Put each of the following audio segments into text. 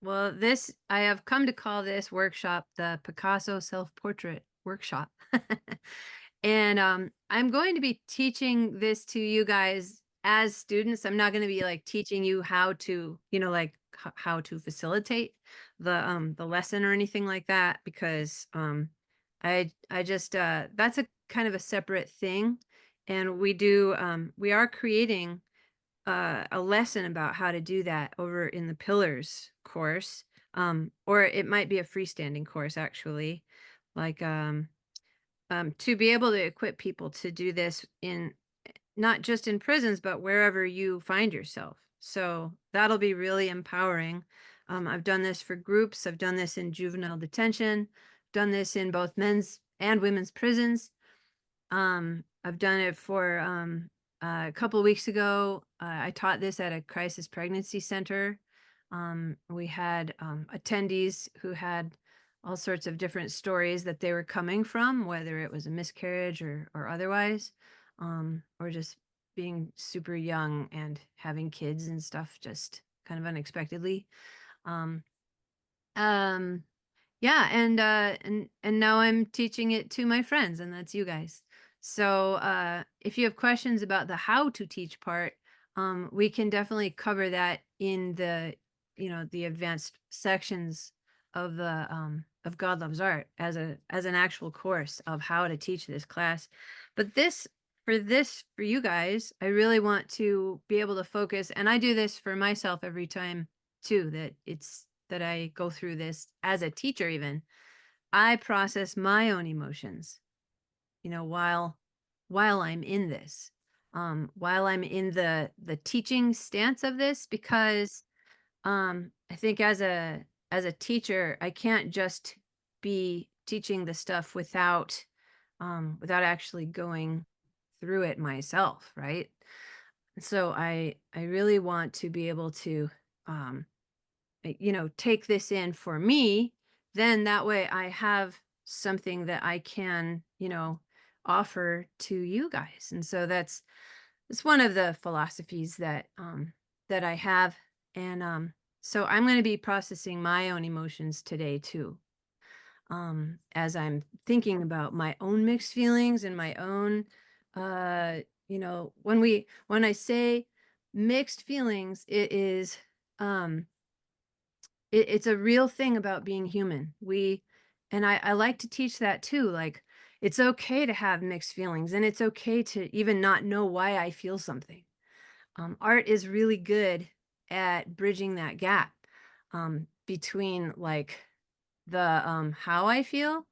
Well, I have come to call this workshop the Picasso Self-Portrait Workshop. And I'm going to be teaching this to you guys as students. I'm not going to be like teaching you how to, like how to facilitate the lesson or anything like that because I just that's a kind of a separate thing. And we are creating a lesson about how to do that over in the Pillars course, or it might be a freestanding course actually, like to be able to equip people to do this in not just in prisons, but wherever you find yourself. So that'll be really empowering. I've done this for groups. I've done this in juvenile detention, done this in both men's and women's prisons. I've done it for a couple of weeks ago. I taught this at a crisis pregnancy center. We had attendees who had all sorts of different stories that they were coming from, whether it was a miscarriage or otherwise, or just being super young and having kids and stuff just kind of unexpectedly. Um, um, yeah, and now I'm teaching it to my friends, and that's you guys. So if you have questions about the how to teach part, we can definitely cover that in the advanced sections of God Loves Art as an actual course of how to teach this class. But for you guys, I really want to be able to focus, and I do this for myself every time too, that I go through this as a teacher even. I process my own emotions, while I'm in this. While I'm in the teaching stance of this, because I think as a teacher, I can't just be teaching the stuff without actually going through it myself, right? So I really want to be able to um take this in for me, then that way I have something that I can, offer to you guys. And so it's one of the philosophies that I have. And so I'm going to be processing my own emotions today too. As I'm thinking about my own mixed feelings and my own when I say mixed feelings, um it's a real thing about being human. And I like to teach that too. Like, it's okay to have mixed feelings, and it's okay to even not know why I feel something. Art is really good at bridging that gap between like the how I feel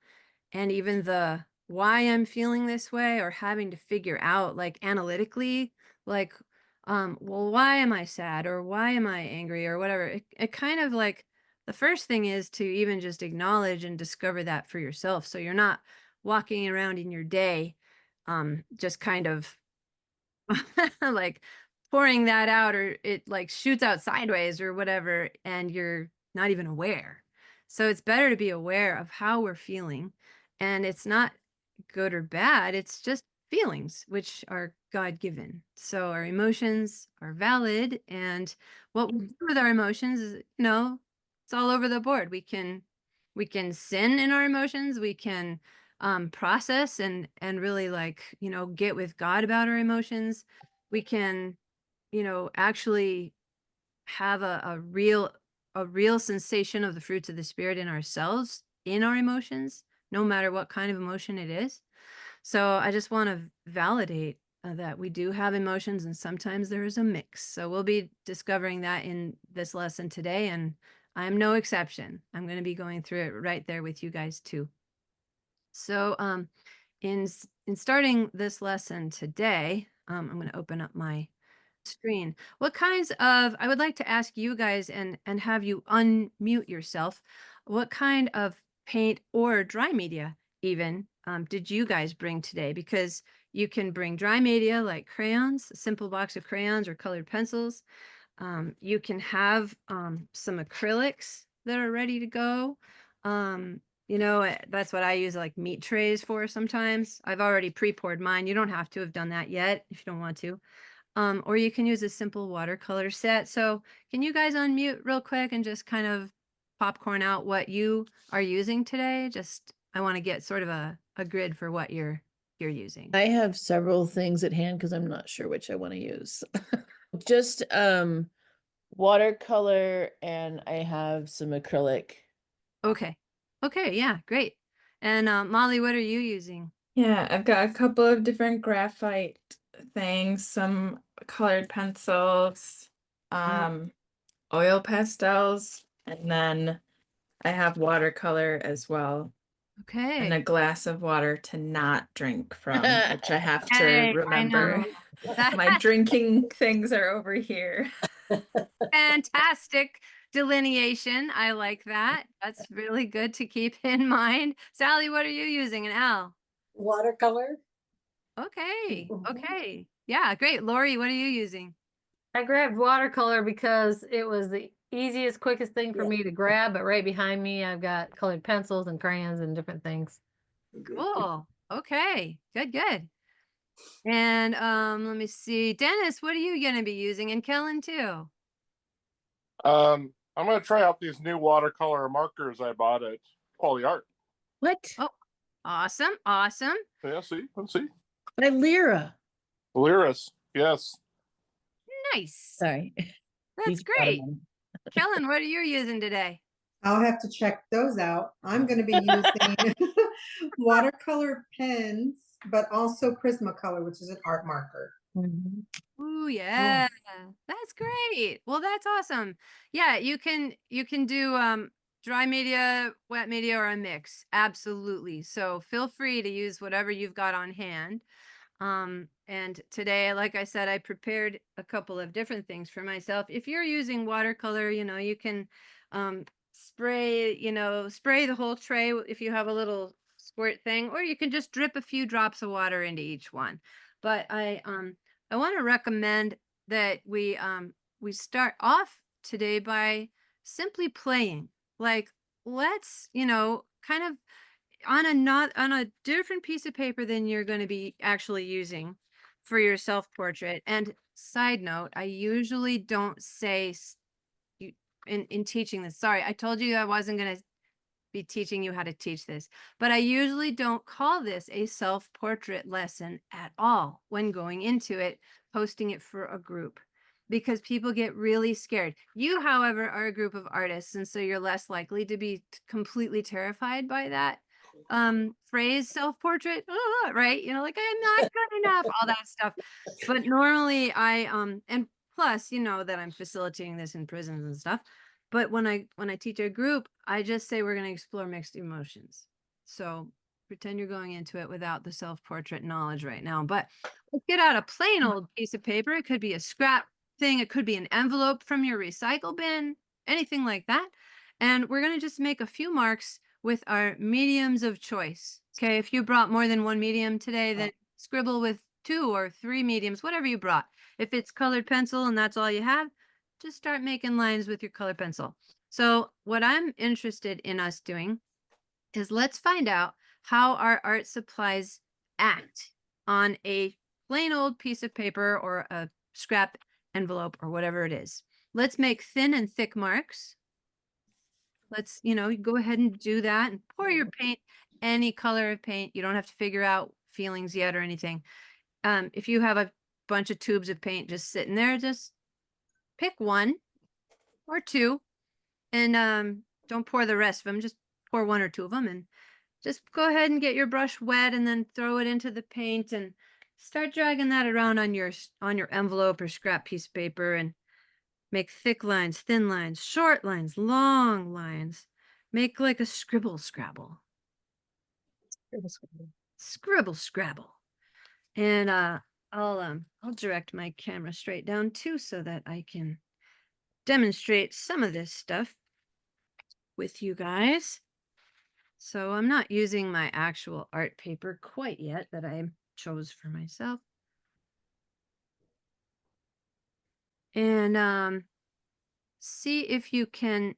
and even the why I'm feeling this way, or having to figure out like analytically, like, well, why am I sad or why am I angry or whatever. It kind of like the first thing is to even just acknowledge and discover that for yourself. So you're not walking around in your day, just kind of like pouring that out, or it like shoots out sideways or whatever, and you're not even aware. So it's better to be aware of how we're feeling. And it's not good or bad, it's just feelings, which are God given. So our emotions are valid. And what we do with our emotions is, it's all over the board. We can sin in our emotions. We can process and really, like, get with God about our emotions. We can, actually have a real sensation of the fruits of the spirit in ourselves, in our emotions, no matter what kind of emotion it is. So I just want to validate that we do have emotions, and sometimes there is a mix. So we'll be discovering that in this lesson today, and I'm no exception. I'm going to be going through it right there with you guys too. So in starting this lesson today, I'm going to open up my screen. I would like to ask you guys and have you unmute yourself. What kind of paint or dry media even did you guys bring today? Because you can bring dry media like crayons, a simple box of crayons or colored pencils. You can have some acrylics that are ready to go. That's what I use like meat trays for sometimes. I've already pre-poured mine. You don't have to have done that yet if you don't want to. Or you can use a simple watercolor set. So can you guys unmute real quick and just kind of popcorn out what you are using today? Just I want to get sort of a grid for what you're using. I have several things at hand because I'm not sure which I want to use. Just watercolor, and I have some acrylic. Okay. Okay, yeah, great. And Molly, what are you using? Yeah, I've got a couple of different graphite things, some colored pencils, Mm, um, oil pastels, and then I have watercolor as well, and a okay. glass of water to not drink from, which I have to Hey, I remember. know. My drinking things are over here. Fantastic delineation. I like that. That's really good to keep in mind. Sally, what are you using? An L. Watercolor. Okay. Mhm. Okay. Yeah, great. Lori, what are you using? I grabbed watercolor because it was the easiest, quickest thing for Yeah. me to grab, but right behind me, I've got colored pencils and crayons and different things. Cool. Okay. Good, good. And let me see. Dennis, what are you gonna be using? And Kellen too. I'm gonna try out these new watercolor markers I bought at Quality Art. What? Oh, awesome. Awesome. Yeah, see, let's see. By Lyra. Lyris, yes. Nice. Sorry. That's He's got 'em great. on. Kellen, what are you using today? I'll have to check those out. I'm going to be using watercolor pens, but also Prismacolor, which is an art marker. Mhm. Ooh, Oh. yeah. That's great. Well, that's awesome. Yeah, you can do dry media, wet media, or a mix. Absolutely. So feel free to use whatever you've got on hand. And today, like I said, I prepared a couple of different things for myself. If you're using watercolor, you can spray the whole tray if you have a little squirt thing, or you can just drip a few drops of water into each one. But I want to recommend that we start off today by simply playing. Like, let's, kind of on a not on a different piece of paper than you're going to be actually using for your self portrait. And side note, I usually don't say you in teaching this. Sorry, I told you I wasn't going to be teaching you how to teach this, but I usually don't call this a self portrait lesson at all when going into it, posting it for a group. Because people get really scared. You, however, are a group of artists, and so you're less likely to be completely terrified by that phrase self-portrait, right? Like I'm not good enough, all that stuff. But normally and plus, that I'm facilitating this in prisons and stuff. But when I teach a group, I just say we're going to explore mixed emotions. So pretend you're going into it without the self-portrait knowledge right now. But let's get out a plain old piece of paper. It could be a scrap thing, it could be an envelope from your recycle bin, anything like that. And we're going to just make a few marks with our mediums of choice. Okay, if you brought more than one medium today, then scribble with 2 or 3 mediums, whatever you brought. If it's colored pencil and that's all you have, just start making lines with your colored pencil. So what I'm interested in us doing is let's find out how our art supplies act on a plain old piece of paper or a scrap envelope or whatever it is. Let's make thin and thick marks. Let's, go ahead and do that and pour your paint, any color of paint. You don't have to figure out feelings yet or anything. If you have a bunch of tubes of paint just sitting there, just pick 1 or 2 and don't pour the rest of them. Just pour 1 or 2 of them and just go ahead and get your brush wet and then throw it into the paint and start dragging that around on your envelope or scrap piece of paper and make thick lines, thin lines, short lines, long lines. Make like a scribble scrabble. Scribble scrabble. And I'll direct my camera straight down too so that I can demonstrate some of this stuff with you guys. So I'm not using my actual art paper quite yet that I chose for myself. And see if you can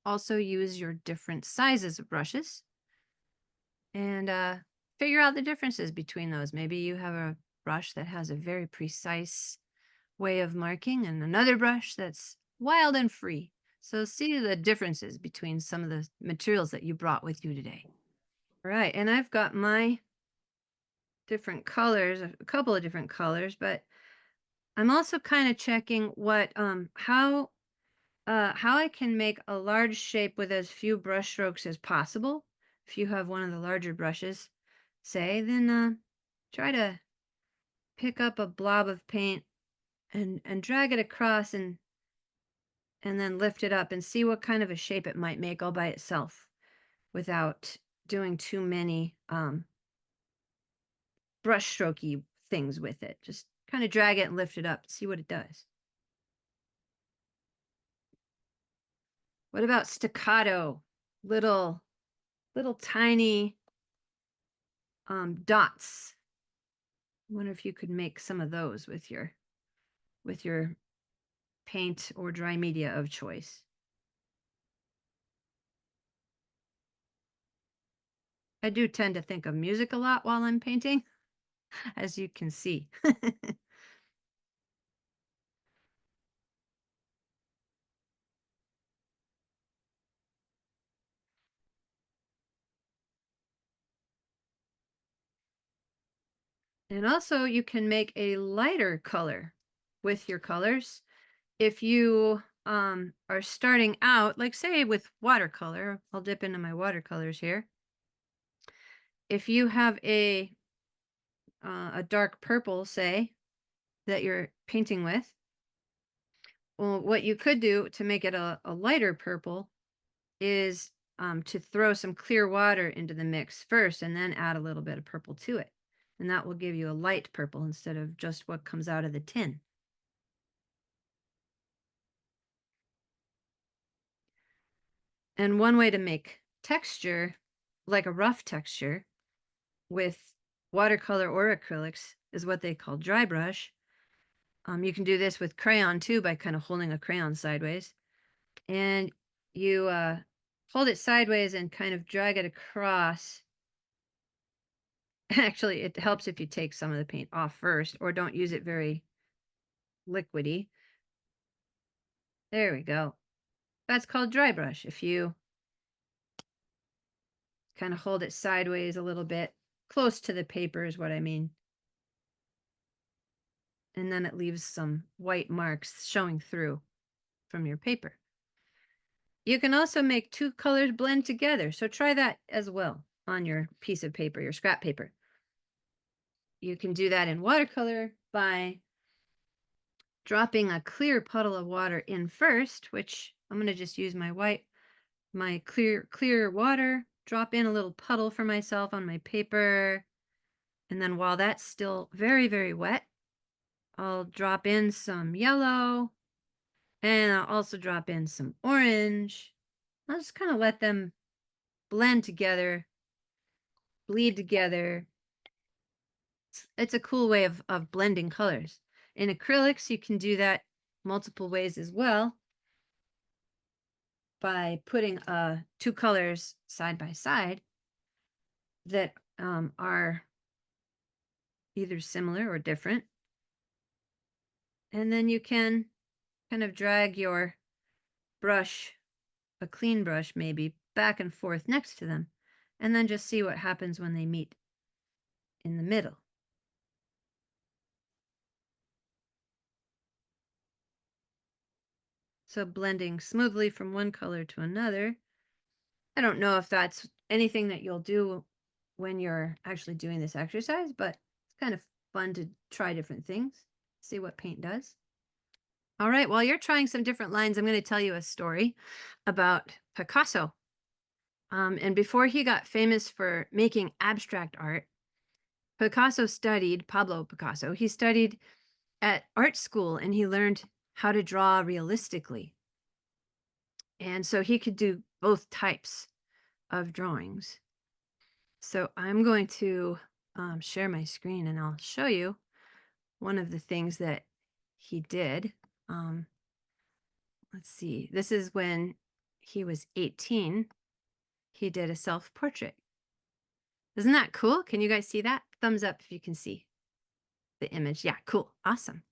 also use your different sizes of brushes and figure out the differences between those. Maybe you have a brush that has a very precise way of marking and another brush that's wild and free. So see the differences between some of the materials that you brought with you today. Right, and I've got my different colors, a couple of different colors, but I'm also kind of checking what how I can make a large shape with as few brush strokes as possible. If you have one of the larger brushes, say, then try to pick up a blob of paint and drag it across and then lift it up and see what kind of a shape it might make all by itself without doing too many brush strokey things with it. Just kind of drag it and lift it up, see what it does. What about staccato? Little tiny dots. I wonder if you could make some of those with your paint or dry media of choice. I do tend to think of music a lot while I'm painting, as you can see. And also you can make a lighter color with your colors. If you are starting out, like say with watercolor, I'll dip into my watercolors here. If you have a dark purple, say, that you're painting with, well, what you could do to make it a lighter purple is to throw some clear water into the mix first and then add a little bit of purple to it. And that will give you a light purple instead of just what comes out of the tin. And one way to make texture, like a rough texture, with watercolor or acrylics is what they call dry brush. You can do this with crayon too by kind of holding a crayon sideways. And you hold it sideways and kind of drag it across. Actually, it helps if you take some of the paint off first or don't use it very liquidy. There we go. That's called dry brush. If you kind of hold it sideways a little bit, close to the paper is what I mean. And then it leaves some white marks showing through from your paper. You can also make two colors blend together. So try that as well on your piece of paper, your scrap paper. You can do that in watercolor by dropping a clear puddle of water in first, which I'm going to just use my clear water, drop in a little puddle for myself on my paper. And then while that's still very, very wet, I'll drop in some yellow and I'll also drop in some orange. I'll just kind of let them blend together, bleed together. It's a cool way of blending colors. In acrylics, you can do that multiple ways as well by putting two colors side by side that are either similar or different. And then you can kind of drag your brush, a clean brush maybe, back and forth next to them, and then just see what happens when they meet in the middle. So blending smoothly from one color to another. I don't know if that's anything that you'll do when you're actually doing this exercise, but it's kind of fun to try different things, see what paint does. All right, while you're trying some different lines, I'm going to tell you a story about Picasso. And before he got famous for making abstract art, Pablo Picasso, he studied at art school and he learned how to draw realistically. And so he could do both types of drawings. So I'm going to share my screen and I'll show you one of the things that he did. Let's see, this is when he was 18. He did a self-portrait. Isn't that cool? Can you guys see that? Thumbs up if you can see the image. Yeah, cool. Awesome.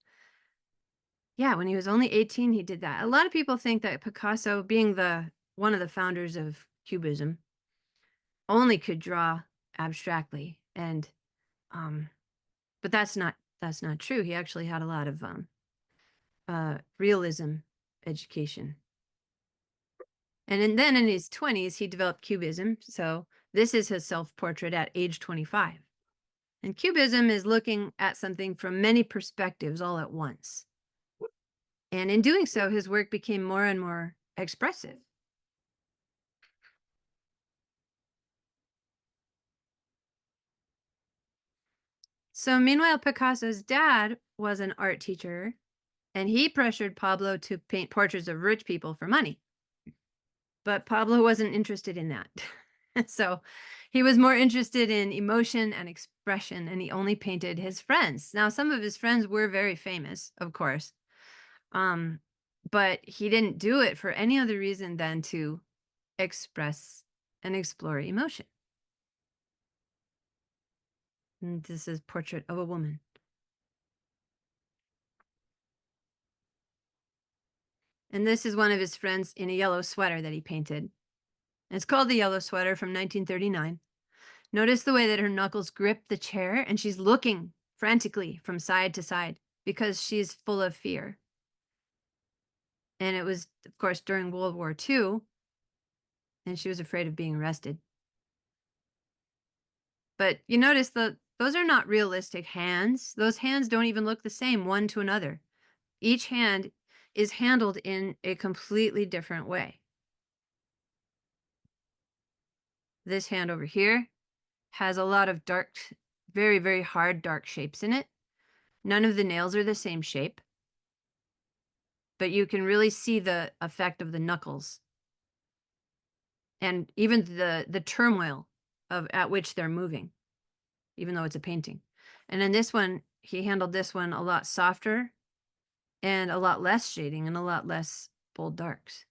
yeah, when he was only 18, he did that. A lot of people think that Picasso, being one of the founders of Cubism, only could draw abstractly, and um, but that's not true. He actually had a lot of realism education. And then in his 20s, he developed Cubism. So this is his self-portrait at age 25. And Cubism is looking at something from many perspectives all at once. And in doing so, his work became more and more expressive. So meanwhile, Picasso's dad was an art teacher, and he pressured Pablo to paint portraits of rich people for money. But Pablo wasn't interested in that. So he was more interested in emotion and expression, and he only painted his friends. Now, some of his friends were very famous, of course, but he didn't do it for any other reason than to express and explore emotion. And this is Portrait of a Woman. And this is one of his friends in a yellow sweater that he painted. It's called The Yellow Sweater from 1939. Notice the way that her knuckles grip the chair, and she's looking frantically from side to side because she's full of fear. And it was, of course, during World War II, and she was afraid of being arrested. But you notice those are not realistic hands. Those hands don't even look the same one to another. Each hand is handled in a completely different way. This hand over here has a lot of dark, very, very hard dark shapes in it. None of the nails are the same shape, but you can really see the effect of the knuckles and even the turmoil at which they're moving, even though it's a painting. And in this one, he handled this one a lot softer and a lot less shading and a lot less bold darks.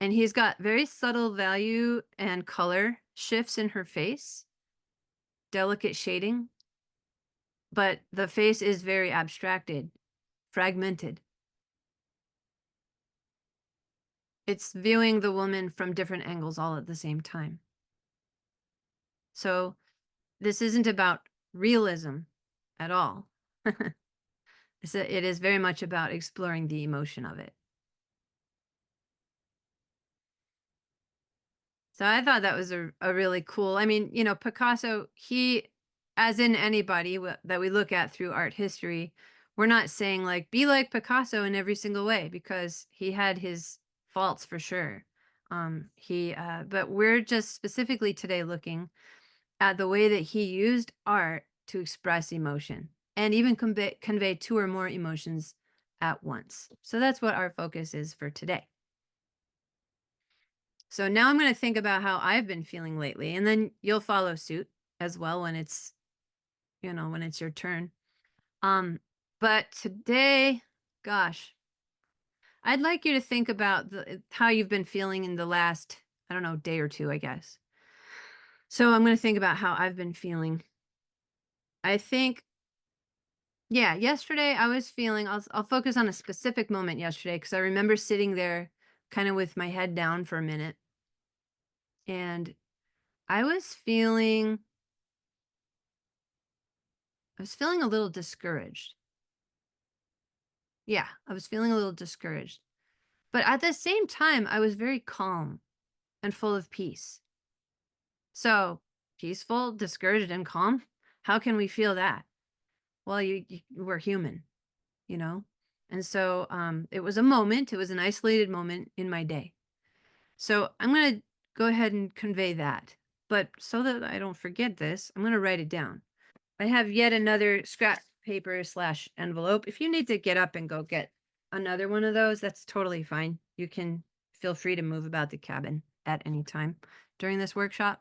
And he's got very subtle value and color shifts in her face, delicate shading, but the face is very abstracted, fragmented. It's viewing the woman from different angles all at the same time. So this isn't about realism at all. It is very much about exploring the emotion of it. So I thought that was a really cool, I mean, you know, Picasso, he, as in anybody that we look at through art history, we're not saying like, be like Picasso in every single way, because he had his faults for sure. But we're just specifically today looking at the way that he used art to express emotion and even convey two or more emotions at once. So that's what our focus is for today. So now I'm going to think about how I've been feeling lately, and then you'll follow suit as well when it's, you know, when it's your turn. But today, gosh, I'd like you to think about how you've been feeling in the last, I don't know, day or two, I guess. So I'm going to think about how I've been feeling. I think, yeah, yesterday I was feeling, I'll focus on a specific moment yesterday because I remember sitting there kind of with my head down for a minute. And I was feeling a little discouraged. Yeah, I was feeling a little discouraged. But at the same time, I was very calm and full of peace. So, peaceful, discouraged, and calm. How can we feel that? Well, we're human, you know? And so it was a moment, it was an isolated moment in my day. So I'm going to go ahead and convey that. But so that I don't forget this, I'm going to write it down. I have yet another scrap paper / envelope. If you need to get up and go get another one of those, that's totally fine. You can feel free to move about the cabin at any time during this workshop.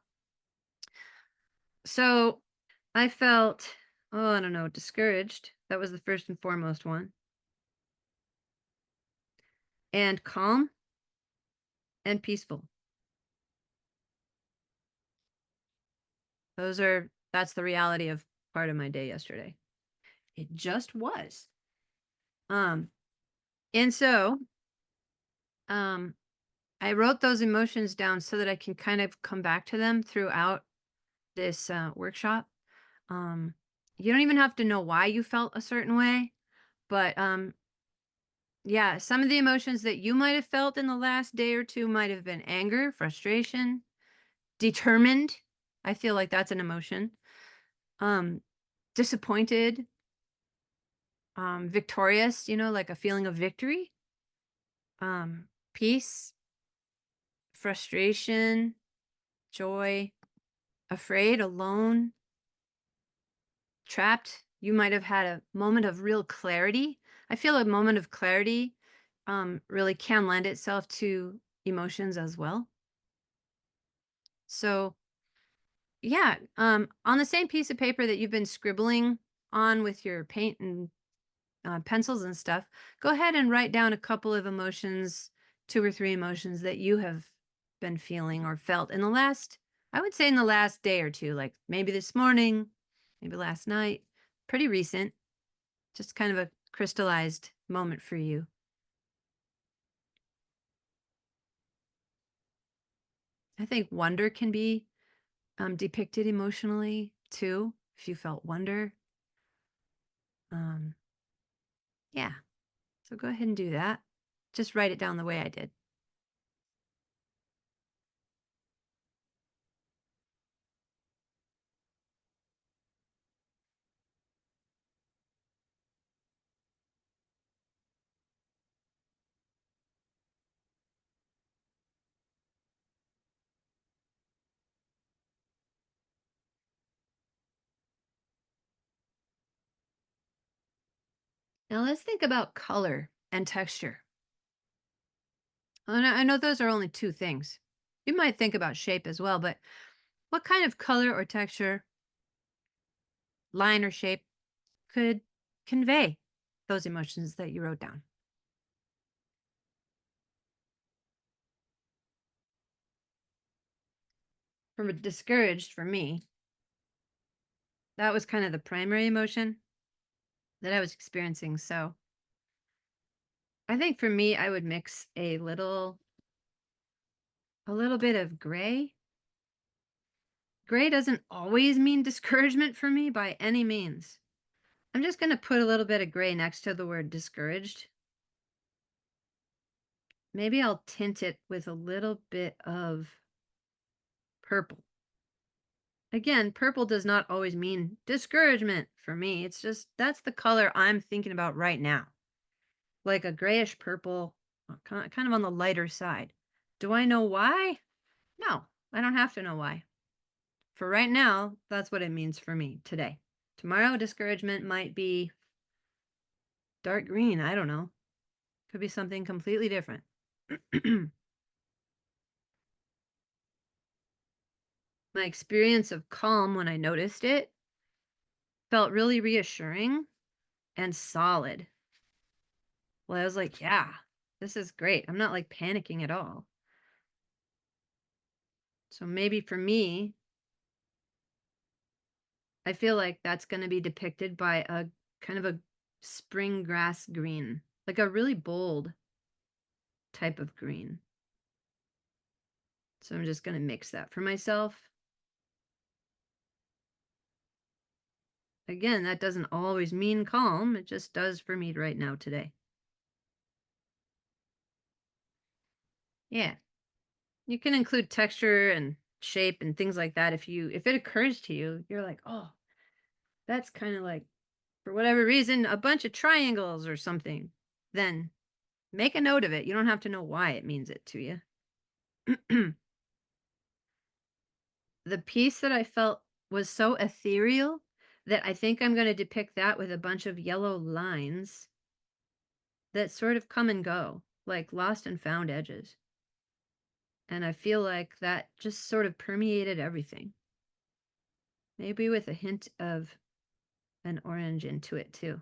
So I felt, oh, I don't know, discouraged. That was the first and foremost one. And calm and peaceful. That's the reality of part of my day yesterday. It just was. And so, I wrote those emotions down so that I can kind of come back to them throughout this workshop. Um, you don't even have to know why you felt a certain way, but yeah, some of the emotions that you might have felt in the last day or two might have been anger, frustration, determined. I feel like that's an emotion. Disappointed, victorious, like a feeling of victory. Peace, frustration, joy, afraid, alone, trapped. You might have had a moment of real clarity. I feel a moment of clarity really can lend itself to emotions as well. So, yeah, on the same piece of paper that you've been scribbling on with your paint and pencils and stuff, go ahead and write down a couple of emotions, 2 or 3 emotions that you have been feeling or felt in the last, I would say in the last day or two, like maybe this morning, maybe last night, pretty recent, just kind of a crystallized moment for you. I think wonder can be depicted emotionally too, if you felt wonder. Yeah, so go ahead and do that. Just write it down the way I did. Now let's think about color and texture. I know those are only 2 things. You might think about shape as well, but what kind of color or texture, line or shape could convey those emotions that you wrote down? From a discouraged for me, that was kind of the primary emotion that I was experiencing. So I think for me, I would mix a little bit of gray. Gray doesn't always mean discouragement for me by any means. I'm just going to put a little bit of gray next to the word discouraged. Maybe I'll tint it with a little bit of purple. Again, purple does not always mean discouragement for me. It's just that's the color I'm thinking about right now. Like a grayish purple, kind of on the lighter side. Do I know why? No, I don't have to know why. For right now, that's what it means for me today. Tomorrow, discouragement might be dark green. I don't know. Could be something completely different. My experience of calm when I noticed it felt really reassuring and solid. Well, I was like, yeah, this is great. I'm not like panicking at all. So maybe for me, I feel like that's going to be depicted by a kind of a spring grass green, like a really bold type of green. So I'm just going to mix that for myself. Again, that doesn't always mean calm. It just does for me right now today. Yeah. You can include texture and shape and things like that if it occurs to you. You're like, "Oh, that's kind of like for whatever reason a bunch of triangles or something." Then make a note of it. You don't have to know why it means it to you. The piece that I felt was so ethereal that I think I'm going to depict that with a bunch of yellow lines that sort of come and go, like lost and found edges. And I feel like that just sort of permeated everything. Maybe with a hint of an orange into it too.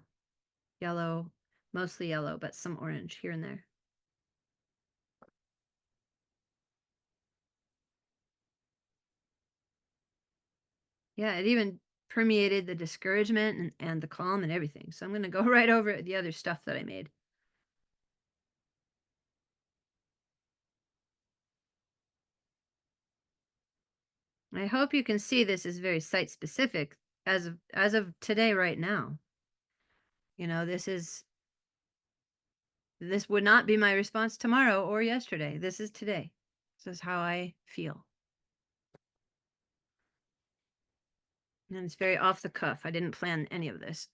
Yellow, mostly yellow, but some orange here and there. Yeah, it even permeated the discouragement and the calm and everything. So I'm going to go right over the other stuff that I made. I hope you can see this is very site specific as of today right now. You know, this would not be my response tomorrow or yesterday. This is today. This is how I feel. And it's very off the cuff. I didn't plan any of this.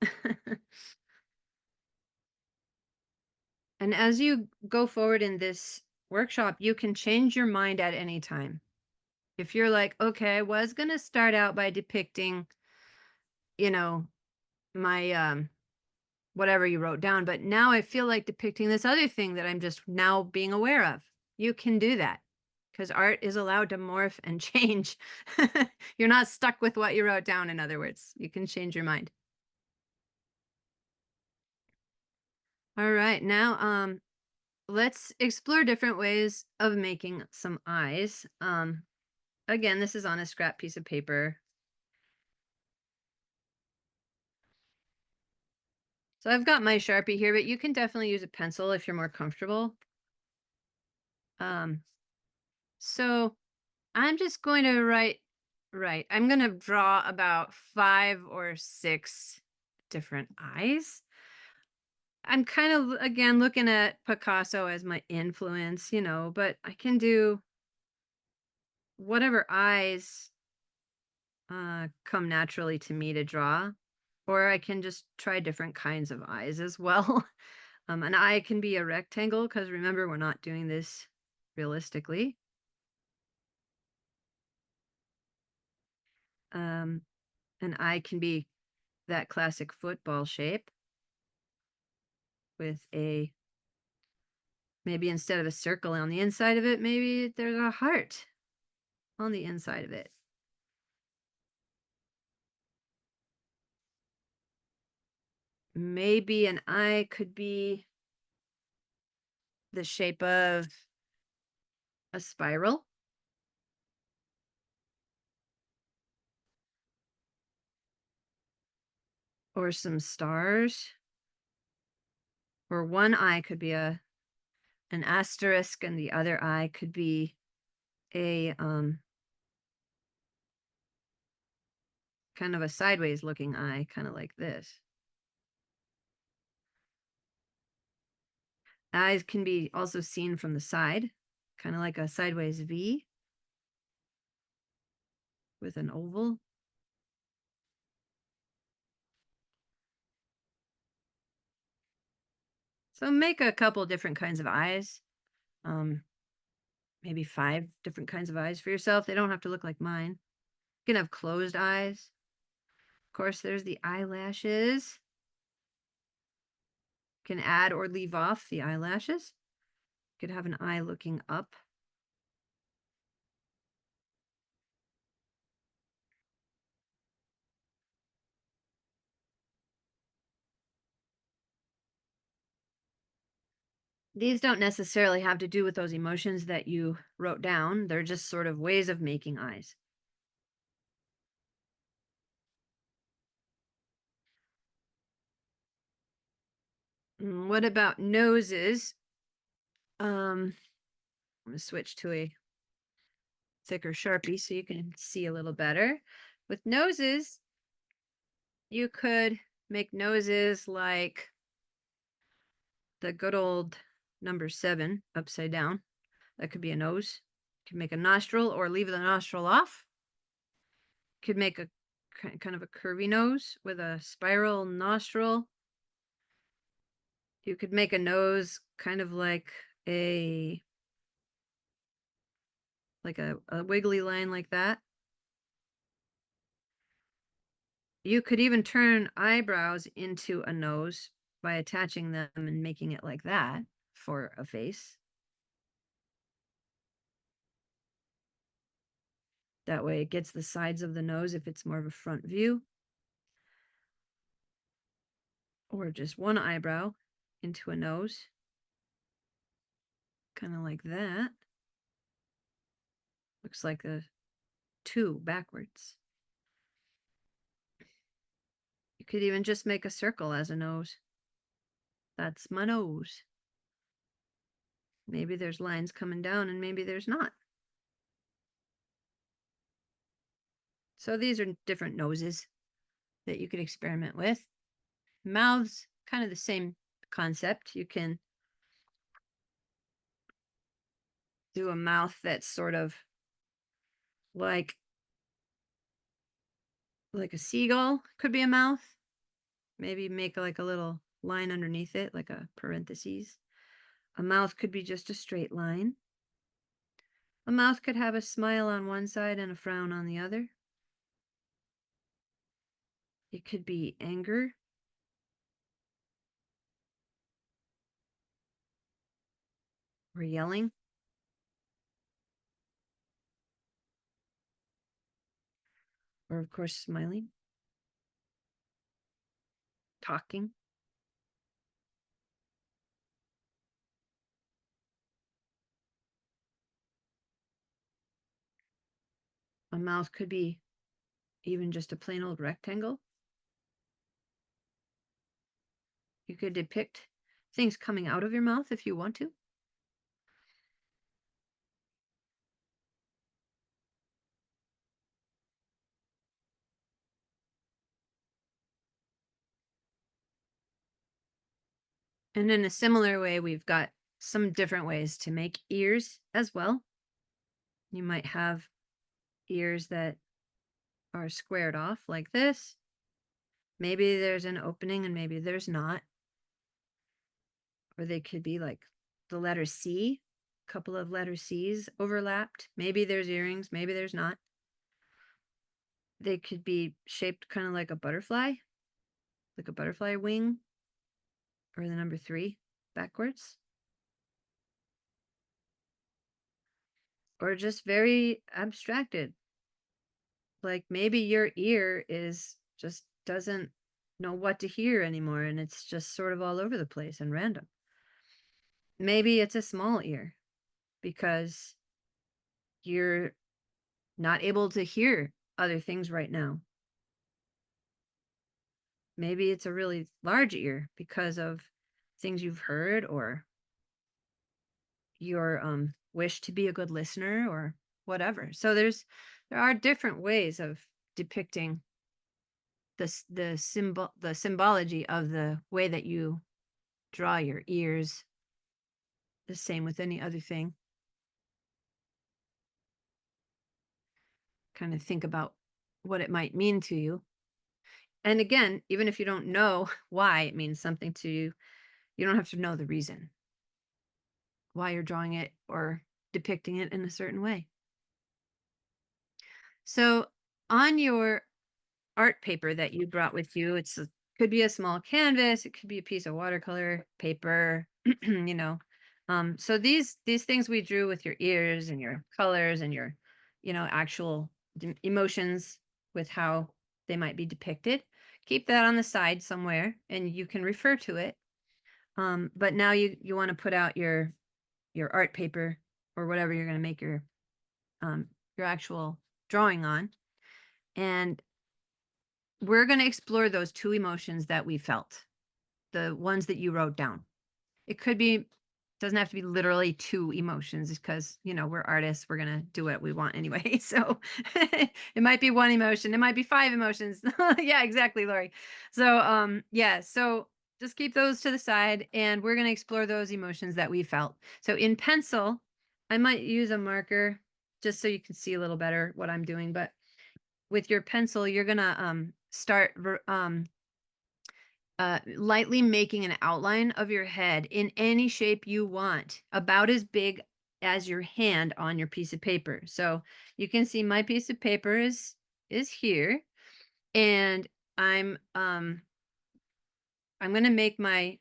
And as you go forward in this workshop, you can change your mind at any time. If you're like, okay, I was going to start out by depicting, you know, my whatever you wrote down, but now I feel like depicting this other thing that I'm just now being aware of. You can do that because art is allowed to morph and change. You're not stuck with what you wrote down, in other words. You can change your mind. All right, now let's explore different ways of making some eyes. Again, this is on a scrap piece of paper. So I've got my Sharpie here, but you can definitely use a pencil if you're more comfortable. So I'm just going to I'm going to draw about 5 or 6 different eyes. I'm kind of, again, looking at Picasso as my influence, you know, but I can do whatever eyes come naturally to me to draw, or I can just try different kinds of eyes as well. An eye can be a rectangle because remember, we're not doing this realistically. An eye can be that classic football shape with maybe instead of a circle on the inside of it, maybe there's a heart on the inside of it. Maybe an eye could be the shape of a spiral. Or some stars. Or one eye could be an asterisk and the other eye could be a kind of a sideways looking eye, kind of like this. Eyes can be also seen from the side, kind of like a sideways V with an oval. So make a couple different kinds of eyes. Maybe 5 different kinds of eyes for yourself. They don't have to look like mine. You can have closed eyes. Of course, there's the eyelashes. You can add or leave off the eyelashes. You could have an eye looking up. These don't necessarily have to do with those emotions that you wrote down. They're just sort of ways of making eyes. What about noses? I'm going to switch to a thicker Sharpie so you can see a little better. With noses, you could make noses like the good old number 7 upside down. That could be a nose. You could make a nostril or leave the nostril off. You could make a kind of a curvy nose with a spiral nostril. You could make a nose kind of like a wiggly line like that. You could even turn eyebrows into a nose by attaching them and making it like that for a face. That way it gets the sides of the nose if it's more of a front view. Or just one eyebrow into a nose. Kind of like that. Looks like a 2 backwards. You could even just make a circle as a nose. That's my nose. Maybe there's lines coming down and maybe there's not. So these are different noses that you could experiment with. Mouths, kind of the same concept. You can do a mouth that's sort of like a seagull, could be a mouth. Maybe make like a little line underneath it, like a parentheses. A mouth could be just a straight line. A mouth could have a smile on one side and a frown on the other. It could be anger. Or yelling. Or of course smiling. Talking. A mouth could be even just a plain old rectangle. You could depict things coming out of your mouth if you want to. And in a similar way, we've got some different ways to make ears as well. You might have ears that are squared off like this. Maybe there's an opening and maybe there's not. Or they could be like the letter C, a couple of letter C's overlapped. Maybe there's earrings, maybe there's not. They could be shaped kind of like a butterfly wing, or the number 3 backwards. Or just very abstracted. Like maybe your ear is just doesn't know what to hear anymore and it's just sort of all over the place and random. Maybe it's a small ear because you're not able to hear other things right now. Maybe it's a really large ear because of things you've heard or your wish to be a good listener or whatever. So there are different ways of depicting the symbology of the way that you draw your ears. The same with any other thing. Kind of think about what it might mean to you. And again, even if you don't know why it means something to you, you don't have to know the reason why you're drawing it or depicting it in a certain way. So on your art paper that you brought with you, could be a small canvas, it could be a piece of watercolor paper, you know. So these things we drew with your ears and your colors and your, actual emotions with how they might be depicted. Keep that on the side somewhere and you can refer to it. But now you want to put out your art paper or whatever you're going to make your actual drawing on. And we're going to explore those 2 emotions that we felt, the ones that you wrote down. It could be, doesn't have to be literally 2 emotions because, we're artists. We're going to do what we want anyway. So it might be 1 emotion. It might be 5 emotions. Yeah, exactly, Lori. So, yeah, so just keep those to the side and we're going to explore those emotions that we felt. So in pencil, I might use a marker just so you can see a little better what I'm doing. But with your pencil, you're going to start lightly making an outline of your head in any shape you want, about as big as your hand on your piece of paper. So you can see my piece of paper is here, and I'm going to make my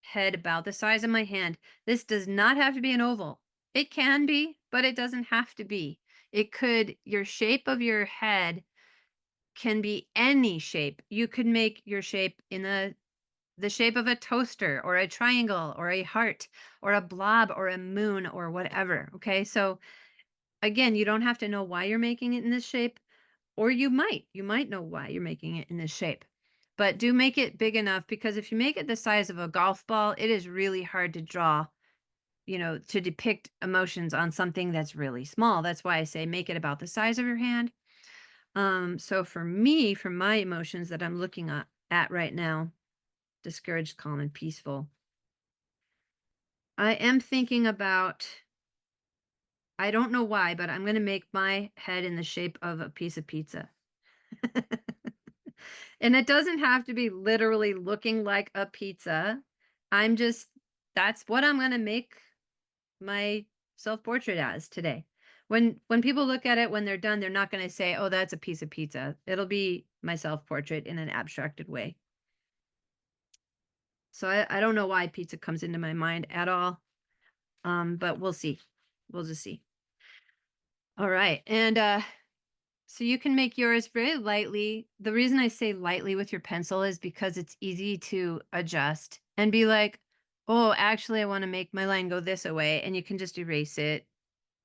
head about the size of my hand. This does not have to be an oval. It can be, but it doesn't have to be. Your shape of your head can be any shape. You could make your shape in the shape of a toaster or a triangle or a heart or a blob or a moon or whatever. Okay. So again, you don't have to know why you're making it in this shape, or you might know why you're making it in this shape. but do make it big enough, because if you make it the size of a golf ball, it is really hard to draw, to depict emotions on something that's really small. That's why I say make it about the size of your hand. So for me, for my emotions that I'm looking at right now, discouraged, calm, and peaceful, I am thinking about, I don't know why, but I'm going to make my head in the shape of a piece of pizza. And it doesn't have to be literally looking like a pizza. That's what I'm going to make my self-portrait as today. When people look at it when they're done, they're not going to say, "Oh, that's a piece of pizza." It'll be my self-portrait in an abstracted way. So I don't know why pizza comes into my mind at all. But we'll see. We'll just see. All right. And so you can make yours very lightly. The reason I say lightly with your pencil is because it's easy to adjust and be like, "Oh, actually I want to make my line go this way," and you can just erase it.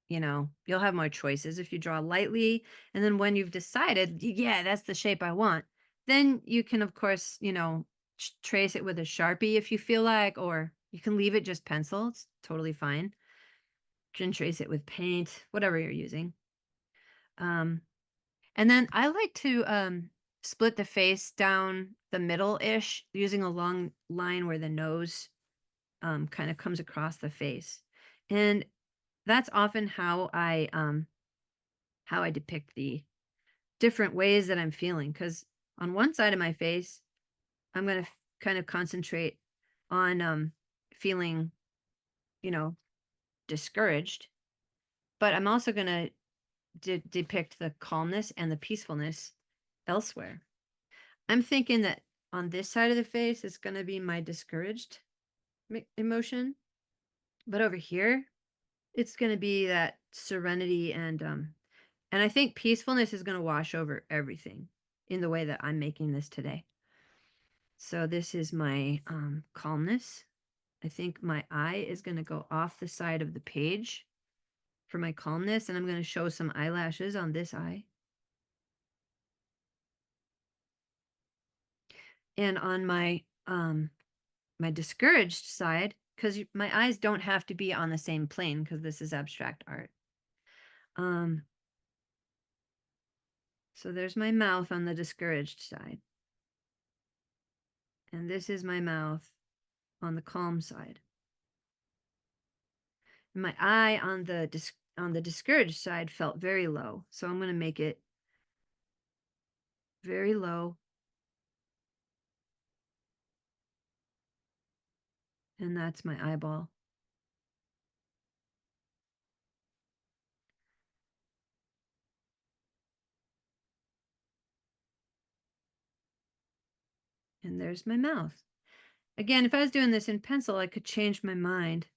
You'll have more choices if you draw lightly. And then when you've decided, yeah, that's the shape I want, then you can, of course, trace it with a Sharpie if you feel like, or you can leave it just pencil. It's totally fine. You can trace it with paint, whatever you're using. And then I like to split the face down the middle-ish using a long line where the nose kind of comes across the face. And that's often how I depict the different ways that I'm feeling. Because on one side of my face, I'm going to kind of concentrate on feeling, discouraged. But I'm also going to depict the calmness and the peacefulness elsewhere. I'm thinking that on this side of the face, it's going to be my discouraged emotion. But over here, it's going to be that serenity and I think peacefulness is going to wash over everything in the way that I'm making this today. So this is my calmness. I think my eye is going to go off the side of the page for my calmness, and I'm going to show some eyelashes on this eye. And on my my discouraged side, because my eyes don't have to be on the same plane because this is abstract art. So there's my mouth on the discouraged side. And this is my mouth on the calm side. And my eye on the discouraged side felt very low. So I'm going to make it very low. And that's my eyeball. And there's my mouth. Again, if I was doing this in pencil, I could change my mind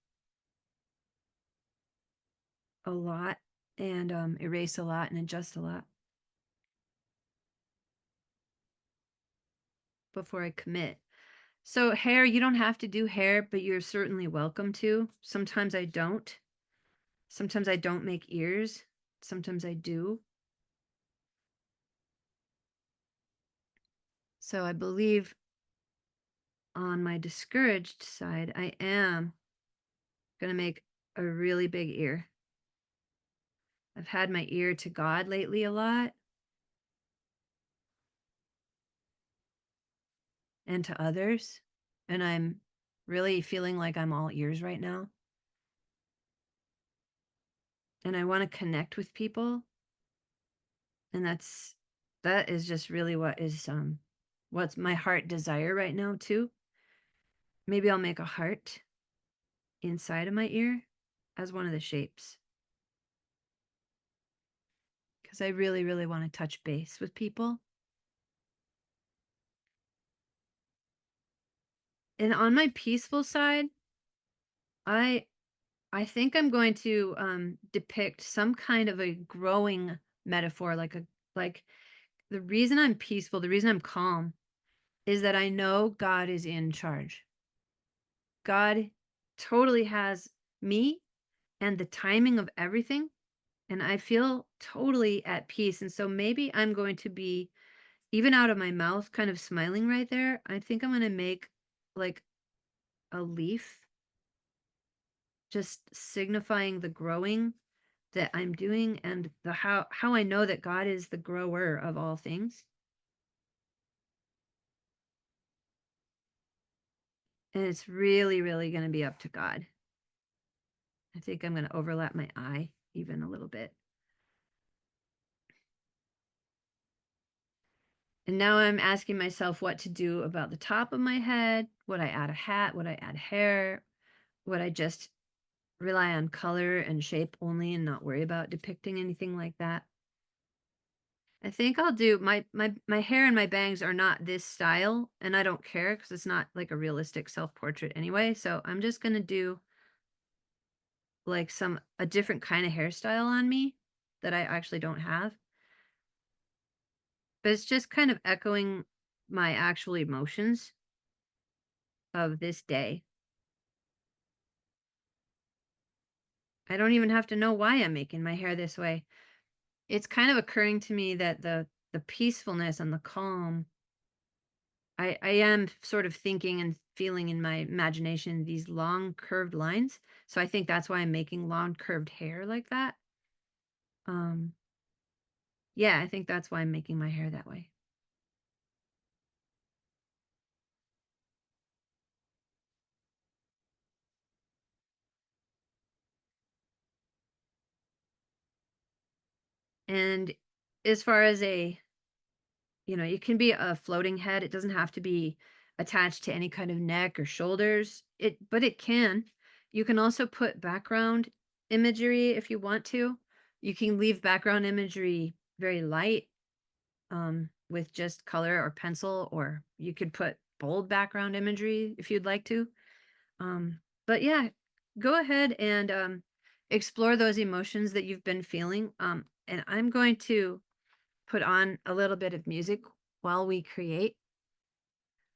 a lot and erase a lot and adjust a lot before I commit. So hair, you don't have to do hair, but you're certainly welcome to. Sometimes I don't. Sometimes I don't make ears. Sometimes I do. So I believe on my discouraged side, I am going to make a really big ear. I've had my ear to God lately a lot. And to others. And I'm really feeling like I'm all ears right now. And I want to connect with people. And that is just really what's my heart desire right now too. Maybe I'll make a heart inside of my ear as one of the shapes. Because I really, really want to touch base with people. And on my peaceful side, I think I'm going to depict some kind of a growing metaphor, like the reason I'm peaceful, the reason I'm calm is that I know God is in charge. God totally has me and the timing of everything, and I feel totally at peace. And so maybe I'm going to be even out of my mouth, kind of smiling right there, I think I'm gonna make like a leaf, just signifying the growing that I'm doing and the how I know that God is the grower of all things. And it's really, really gonna be up to God. I think I'm gonna overlap my eye even a little bit. And now I'm asking myself what to do about the top of my head. Would I add a hat? Would I add hair? Would I just rely on color and shape only and not worry about depicting anything like that? I think I'll do my hair and my bangs are not this style, and I don't care because it's not like a realistic self-portrait anyway. So I'm just gonna do like a different kind of hairstyle on me that I actually don't have. But it's just kind of echoing my actual emotions of this day. I don't even have to know why I'm making my hair this way. It's kind of occurring to me that the peacefulness and the calm, I am sort of thinking and feeling in my imagination these long curved lines. So I think that's why I'm making long curved hair like that. Um, yeah, I think that's why I'm making my hair that way. And as far as it can be a floating head. It doesn't have to be attached to any kind of neck or shoulders. But it can. You can also put background imagery if you want to. You can leave background imagery very light, with just color or pencil, or you could put bold background imagery if you'd like to. But yeah, go ahead and explore those emotions that you've been feeling. And I'm going to put on a little bit of music while we create.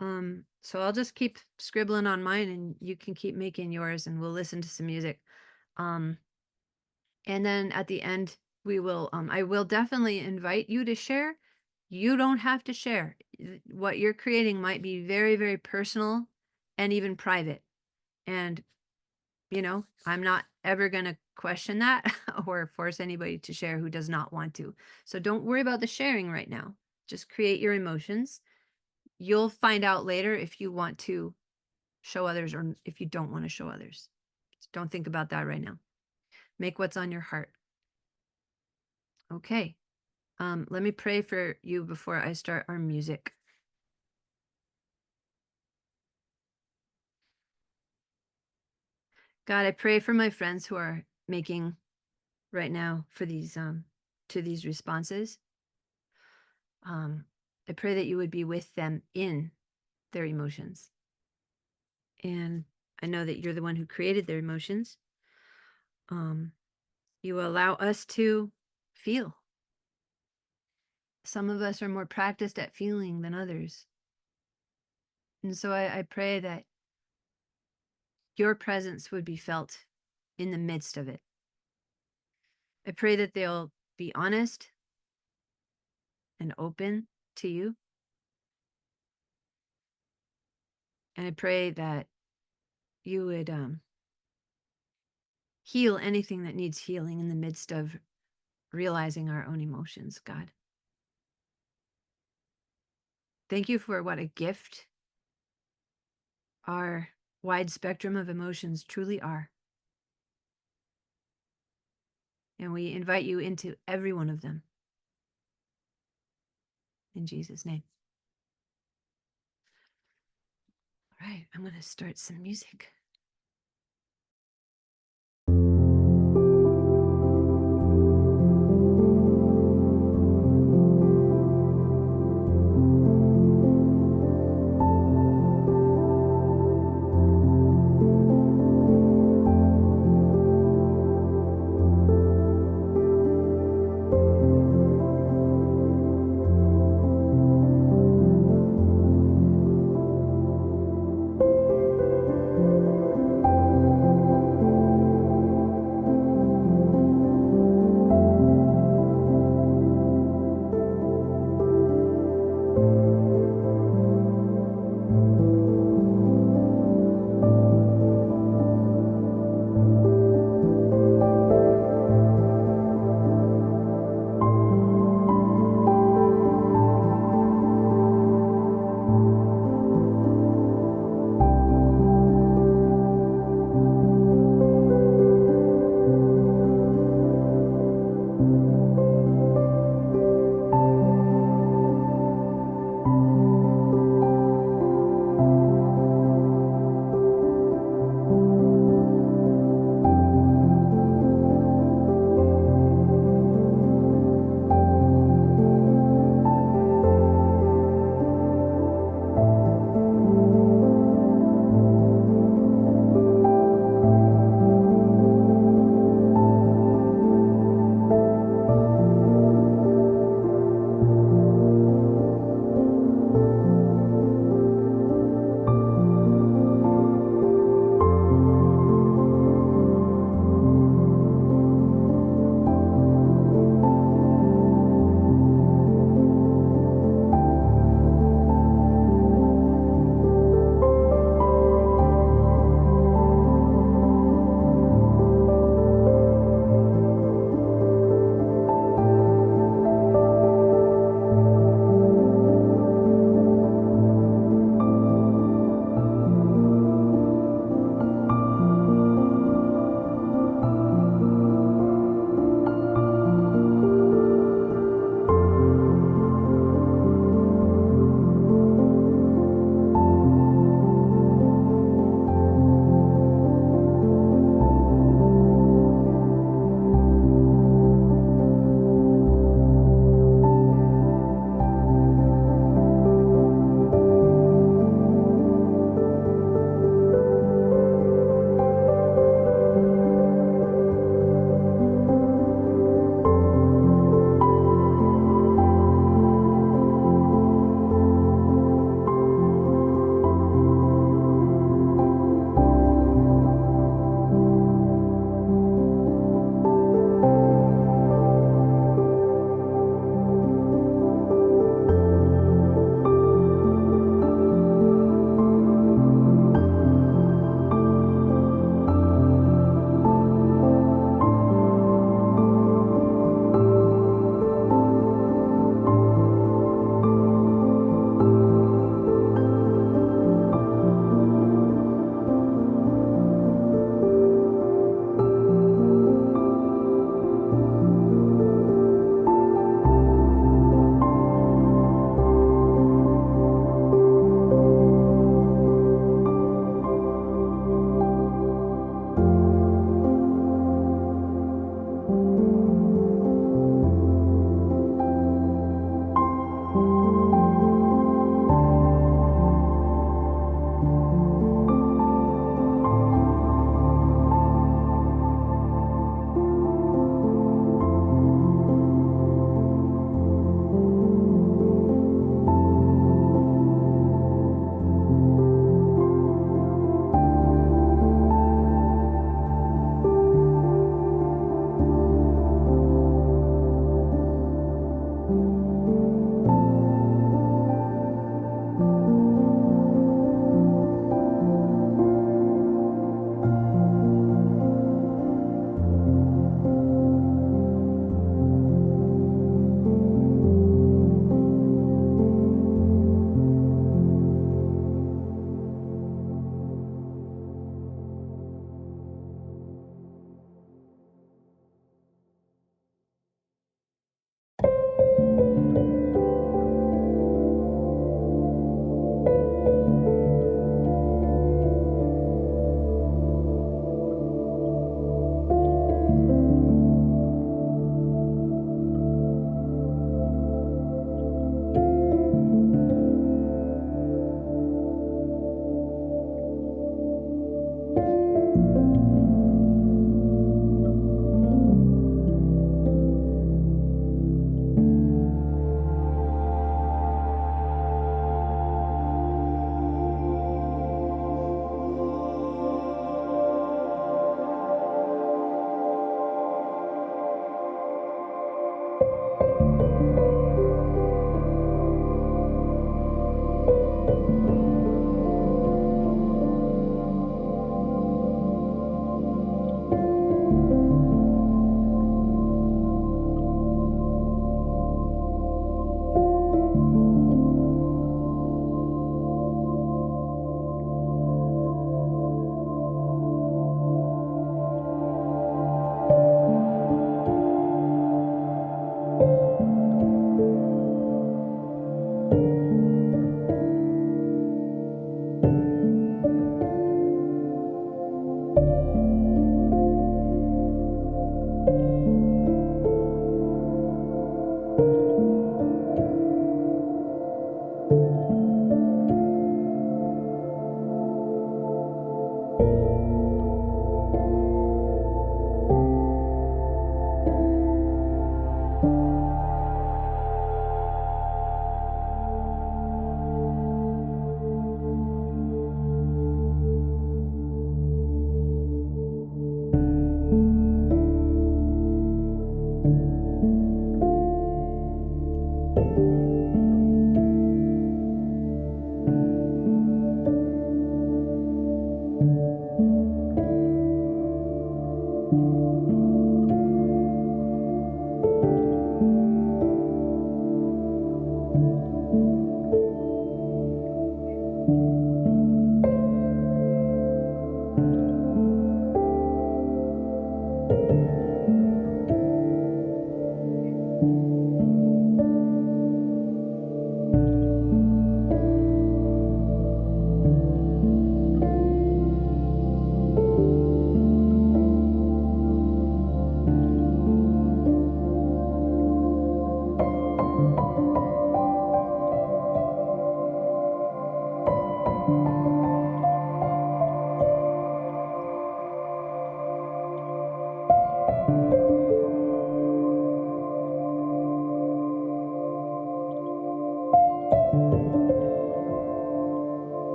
So I'll just keep scribbling on mine and you can keep making yours and we'll listen to some music. Um, and then at the end, I will definitely invite you to share. You don't have to share. What you're creating might be very, very personal and even private. And, I'm not ever going to question that or force anybody to share who does not want to. So don't worry about the sharing right now. Just create your emotions. You'll find out later if you want to show others or if you don't want to show others. So don't think about that right now. Make what's on your heart. Okay. Let me pray for you before I start our music. God, I pray for my friends who are making right now for these to these responses. I pray that you would be with them in their emotions. And I know that you're the one who created their emotions. You allow us to feel. Some of us are more practiced at feeling than others. And so I pray that your presence would be felt in the midst of it. I pray that they'll be honest and open to you. And I pray that you would heal anything that needs healing in the midst of realizing our own emotions, God. Thank you for what a gift our wide spectrum of emotions truly are. And we invite you into every one of them. In Jesus' name. All right, I'm going to start some music.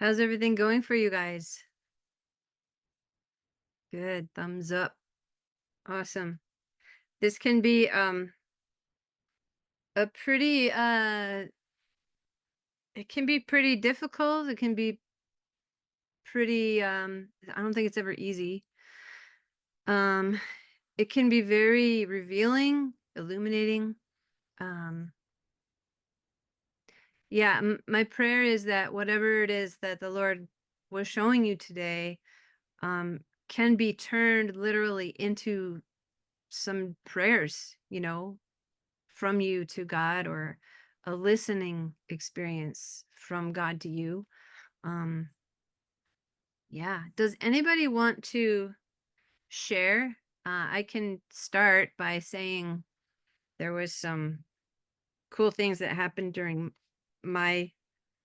How's everything going for you guys? Good. Thumbs up. Awesome. This can be a pretty it can be pretty difficult. It can be pretty I don't think it's ever easy. Um it can be very revealing, illuminating. Um yeah, my prayer is that whatever it is that the Lord was showing you today can be turned literally into some prayers, from you to God, or a listening experience from God to you. Um, yeah. Does anybody want to share? I can start by saying there was some cool things that happened during my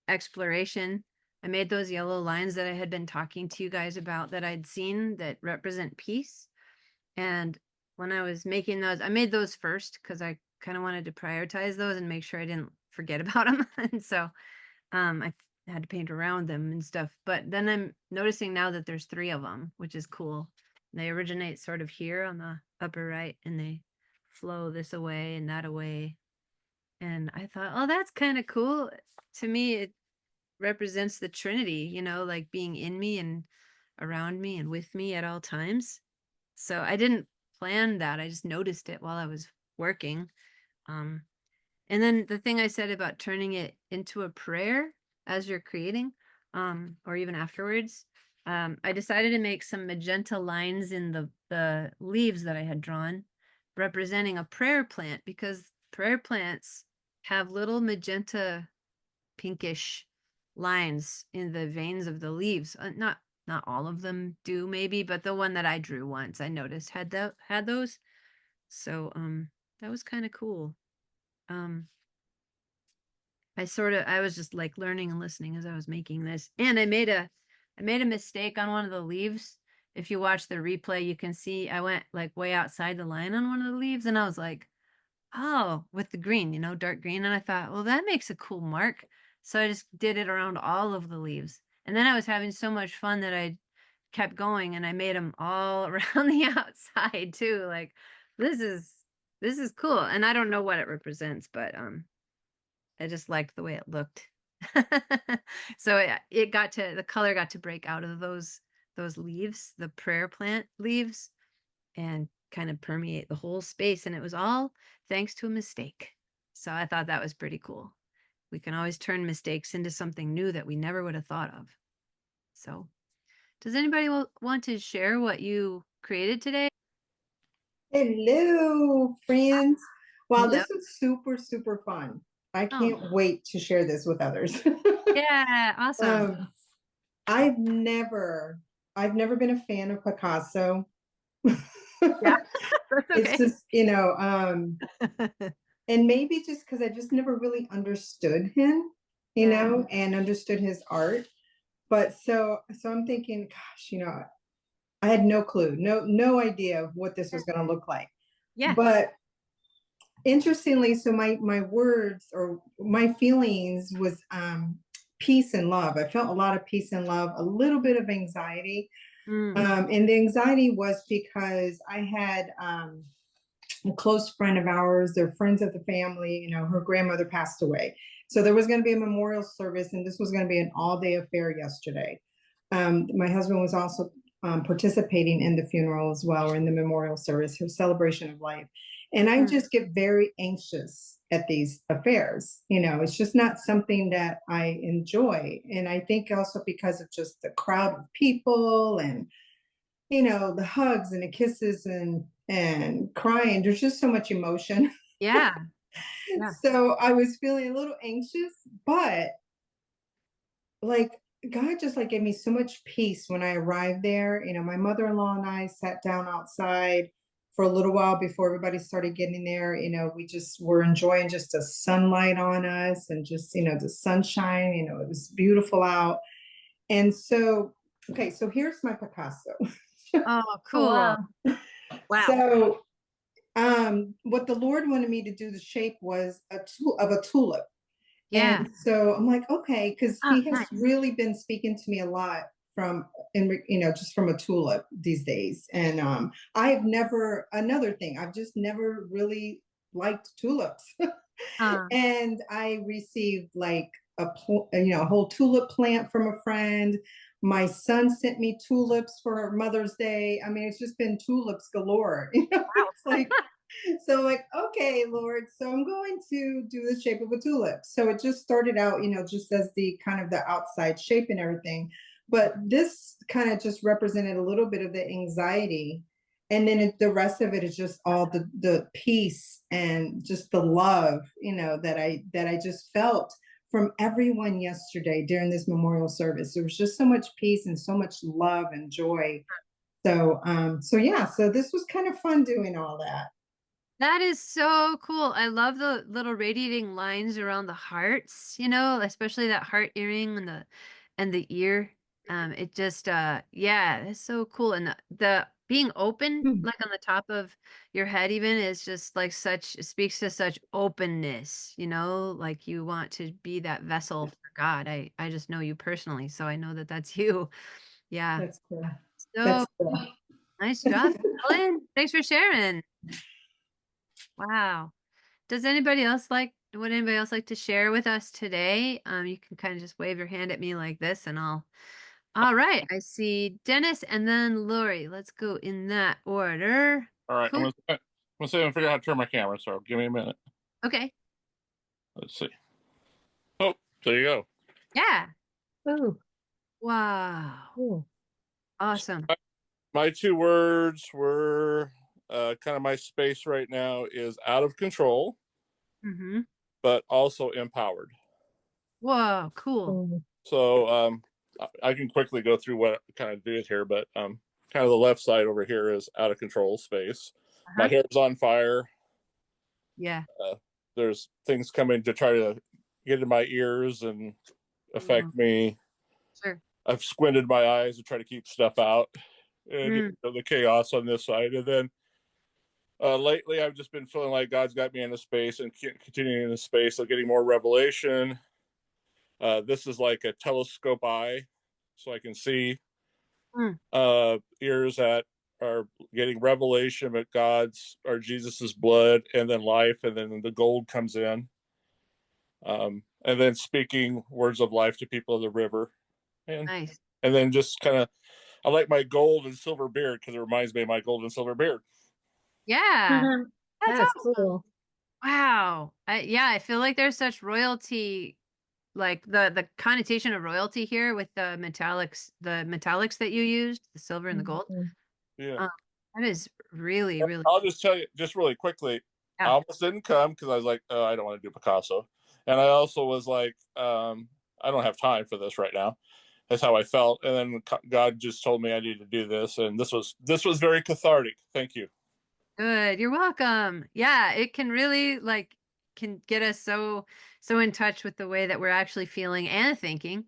exploration. I made those yellow lines that I had been talking to you guys about that I'd seen that represent peace. And when I was making those, I made those first because I kind of wanted to prioritize those and make sure I didn't forget about them. And so I had to paint around them and stuff. But then I'm noticing now that there's 3 of them, which is cool. They originate sort of here on the upper right, and they flow this away and that away. And I thought, oh, that's kind of cool. To me, it represents the Trinity, like being in me and around me and with me at all times. So I didn't plan that. I just noticed it while I was working. Um, and then the thing I said about turning it into a prayer as you're creating, or even afterwards, I decided to make some magenta lines in the leaves that I had drawn, representing a prayer plant, because prayer plants have little magenta pinkish lines in the veins of the leaves. Not all of them do, maybe, but the one that I drew once, I noticed had those. So that was kind of cool. Um I was just like learning and listening as I was making this. And I made a mistake on one of the leaves. If you watch the replay, you can see I went like way outside the line on one of the leaves, and I was like, oh, with the green, dark green. And I thought, well, that makes a cool mark. So I just did it around all of the leaves. And then I was having so much fun that I kept going, and I made them all around the outside too. Like, this is cool. And I don't know what it represents, but I just liked the way it looked. So the color got to break out of those leaves, the prayer plant leaves, and kind of permeate the whole space. And it was all thanks to a mistake. So I thought that was pretty cool. We can always turn mistakes into something new that we never would have thought of. So, does anybody want to share what you created today? Hello, friends. Wow, Hello. this was super, super fun. I Oh, can't wait to share this with others. yeah, awesome. Um, I've never been a fan of Picasso. Yeah, that's It's okay. just, and maybe just because I just never really understood him, Yeah. and understood his art. But so I'm thinking, gosh, I had no clue, no idea what this was going to look like. Yeah. But interestingly, so my words or my feelings was peace and love. I felt a lot of peace and love, a little bit of anxiety. Mm. And the anxiety was because I had a close friend of ours, they're friends of the family, her grandmother passed away. So there was going to be a memorial service, and this was going to be an all-day affair yesterday. My husband was also participating in the funeral as well, or in the memorial service, her celebration of life. And I just get very anxious at these affairs. It's just not something that I enjoy. And I think also because of just the crowd of people, and the hugs and the kisses and crying, there's just so much emotion. Yeah. Yeah. So I was feeling a little anxious, but like God just like gave me so much peace when I arrived there. My mother-in-law and I sat down outside for a little while before everybody started getting there. We just were enjoying just the sunlight on us, and just, the sunshine. It was beautiful out. And so, okay, so here's my Picasso. Oh, Oh, cool. wow. Wow. So what the Lord wanted me to do, the shape was a tulip. Yeah. And so I'm like, okay, because Oh, he has nice. really been speaking to me a lot from just from a tulip these days. And I've never another thing, I've just never really liked tulips. Uh, And I received like a whole tulip plant from a friend. My son sent me tulips for Mother's Day. I mean, it's just been tulips galore. It's like so like, okay, Lord, so I'm going to do the shape of a tulip. So it just started out, just as the kind of the outside shape and everything. But this kind of just represented a little bit of the anxiety. And then the rest of it is just all the peace and just the love, that I just felt from everyone yesterday during this memorial service. There was just so much peace and so much love and joy. So yeah, so this was kind of fun doing all that. that is so cool. I love the little radiating lines around the hearts, especially that heart earring and the ear. It just yeah, it's so cool. And the being open, Hmm. like on the top of your head even, is just like it speaks to such openness, like you want to be that vessel for God. I just know you personally, so I know that that's you. Yeah. That's cool. So That's cool. nice job, Ellen. Thanks for sharing. Wow. Would anybody else like to share with us today? You can kind of just wave your hand at me like this and all right. I see Dennis and then Lori. Let's go in that order. All right, Cool. I'm gonna see if I can figure out how to turn my camera. So give me a minute. Okay. Let's see. Oh, there you go. Yeah. Oh, Wow. cool. Awesome. My two words were kind of my space right now is out of control, Mm-hmm. but also empowered. Whoa, cool. Oh, So I can quickly go through what I kind of did here, but kind of the left side over here is out of control space. My Uh-huh. hair's on fire. Yeah. There's things coming to try to get in my ears and Mhm. affect me. Sure. I've squinted my eyes to try to keep stuff out, and Mm, the chaos on this side. And then lately, I've just been feeling like God's got me in a space and continuing in a space of getting more revelation. This is like a telescope eye, so I can see. mm, Ears that are getting revelation at God's or Jesus's blood, and then life, and then the gold comes in. And then speaking words of life to people of the river, and nice. and then just kind of, I like my gold and silver beard because it reminds me of my gold and silver beard. Yeah. That's that is awesome. cool. Wow. Yeah, I feel like there's such royalty, like the connotation of royalty here with the metallics that you used, the silver and the gold. Mhm. Yeah, Um, that is really, really, I'll just tell you just really quickly. I yeah. almost didn't come because I was like, oh, I don't want to do Picasso, and I also was like, I don't have time for this right now. That's how I felt, and then God just told me I needed to do this, and this was very cathartic. Thank you. Good. You're welcome. Yeah, it can really can get us so in touch with the way that we're actually feeling and thinking.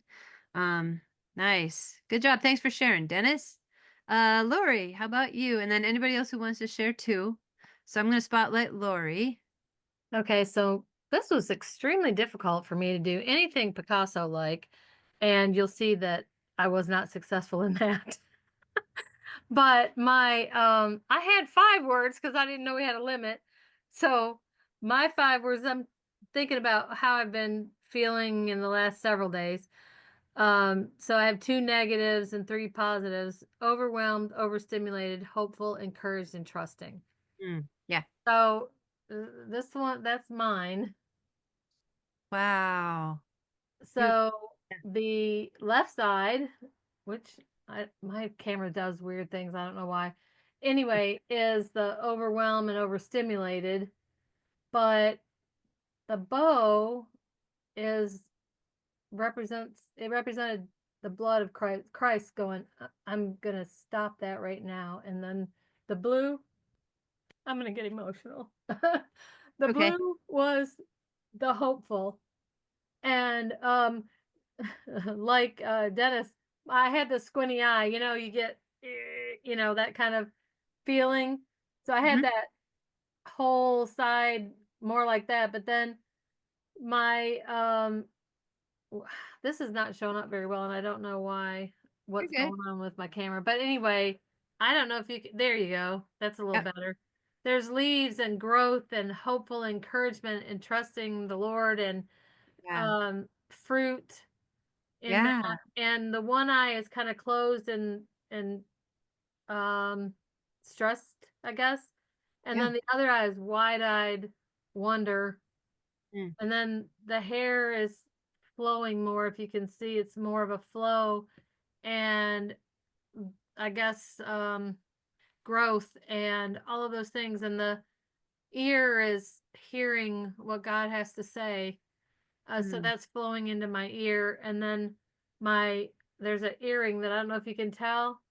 Um, nice. Good job. Thanks for sharing, Dennis. Lori, how about you? And then anybody else who wants to share too. So I'm going to spotlight Lori. Okay, so this was extremely difficult for me to do anything Picasso like, and you'll see that I was not successful in that. But I had 5 words because I didn't know we had a limit. So my 5 words, I'm thinking about how I've been feeling in the last several days. So I have 2 negatives and 3 positives: overwhelmed, overstimulated, hopeful, encouraged, and trusting. Yeah. So this one, that's mine. Wow. So the left side, which my camera does weird things, I don't know why. Anyway, is the overwhelmed and overstimulated, but the bow is represented the blood of Christ going, I'm gonna stop that right now. And then the blue, I'm gonna get emotional. The Okay. blue was the hopeful. And like Dennis, I had the squinty eye, you get that kind of feeling. So I had Mhm. that whole side more like that, but then my this is not showing up very well, and I don't know why, what's Okay. going on with my camera. But anyway, I don't know if you there you go. That's a little Yep. better. There's leaves and growth and hopeful encouragement and trusting the Lord and Yeah. fruit in that. Yeah. And the one eye is kind of closed and stressed, I guess. And Yeah. then the other eye is wide-eyed wonder. Mm. And then the hair is flowing more. If you can see, it's more of a flow. And I guess growth and all of those things. And the ear is hearing what God has to say. So Mm. that's flowing into my ear. And then there's an earring that I don't know if you can tell.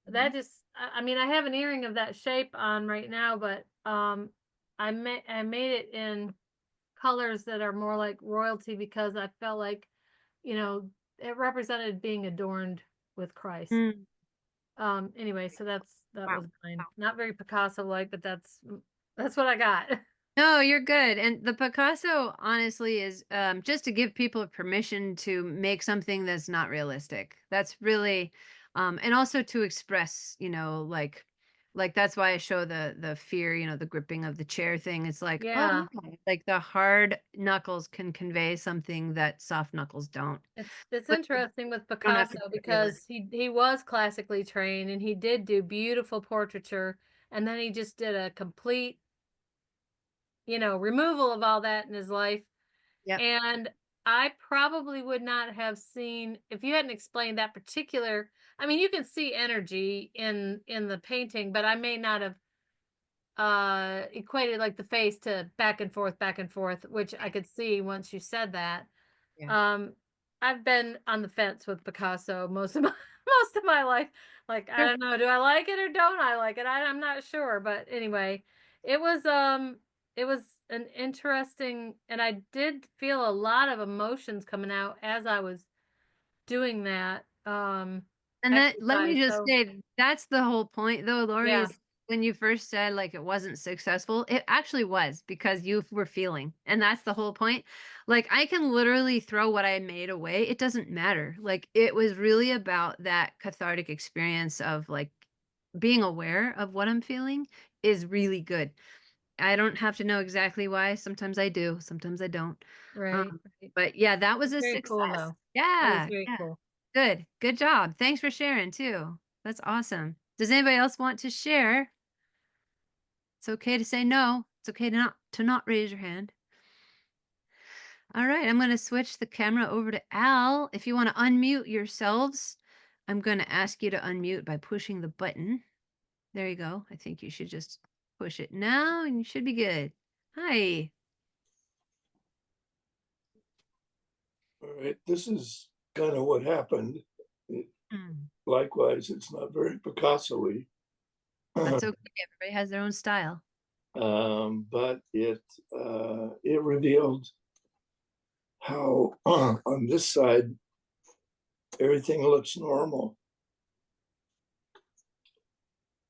That just, I mean, I have an earring of that shape on right now, but I made it in colors that are more like royalty because I felt like, it represented being adorned with Christ. Mm. Anyway, so that Wow. was mine. Not very Picasso like, but that's what I got. No, you're good. And the Picasso, honestly, is just to give people permission to make something that's not realistic. That's really, and also to express, like that's why I show the fear, the gripping of the chair thing. It's like, oh, Yeah. yeah, like the hard knuckles can convey something that soft knuckles don't. It's But you interesting with don't have to Picasso make it because realistic. he was classically trained and he did do beautiful portraiture, and then he just did a complete, removal of all that in his life. Yep. And I probably would not have seen if you hadn't explained that particular. I mean, you can see energy in the painting, but I may not have equated like the face to back and forth, which I could see once you said that. Yeah. Um, I've been on the fence with Picasso most of my most of my life. Like, I Sure. don't know, do I like it or don't I like it? I'm not sure, but anyway, it was it was an interesting, and I did feel a lot of emotions coming out as I was doing that And that let me exercise. just So, say, that's the whole point though, Lori, yeah, is when you first said like it wasn't successful, it actually was because you were feeling. And that's the whole point. Like I can literally throw what I made away. It doesn't matter. Like it was really about that cathartic experience of like being aware of what I'm feeling is really good. I don't have to know exactly why. Sometimes I do, sometimes I don't. right. Right. But yeah, that was It's a very cool success. though. That was Yeah, very yeah. cool. Good. Good job. Thanks for sharing too. That's awesome. Does anybody else want to share? It's okay to say no. It's okay to not raise your hand. All right, I'm going to switch the camera over to Al. If you want to unmute yourselves, I'm going to ask you to unmute by pushing the button. There you go. I think you should just push it now and you should be good. Hi. All right, this is kind of what happened. Hmm. Likewise, it's not very Picasso-y, That's okay. Everybody has their own style. but it revealed how on this side everything looks normal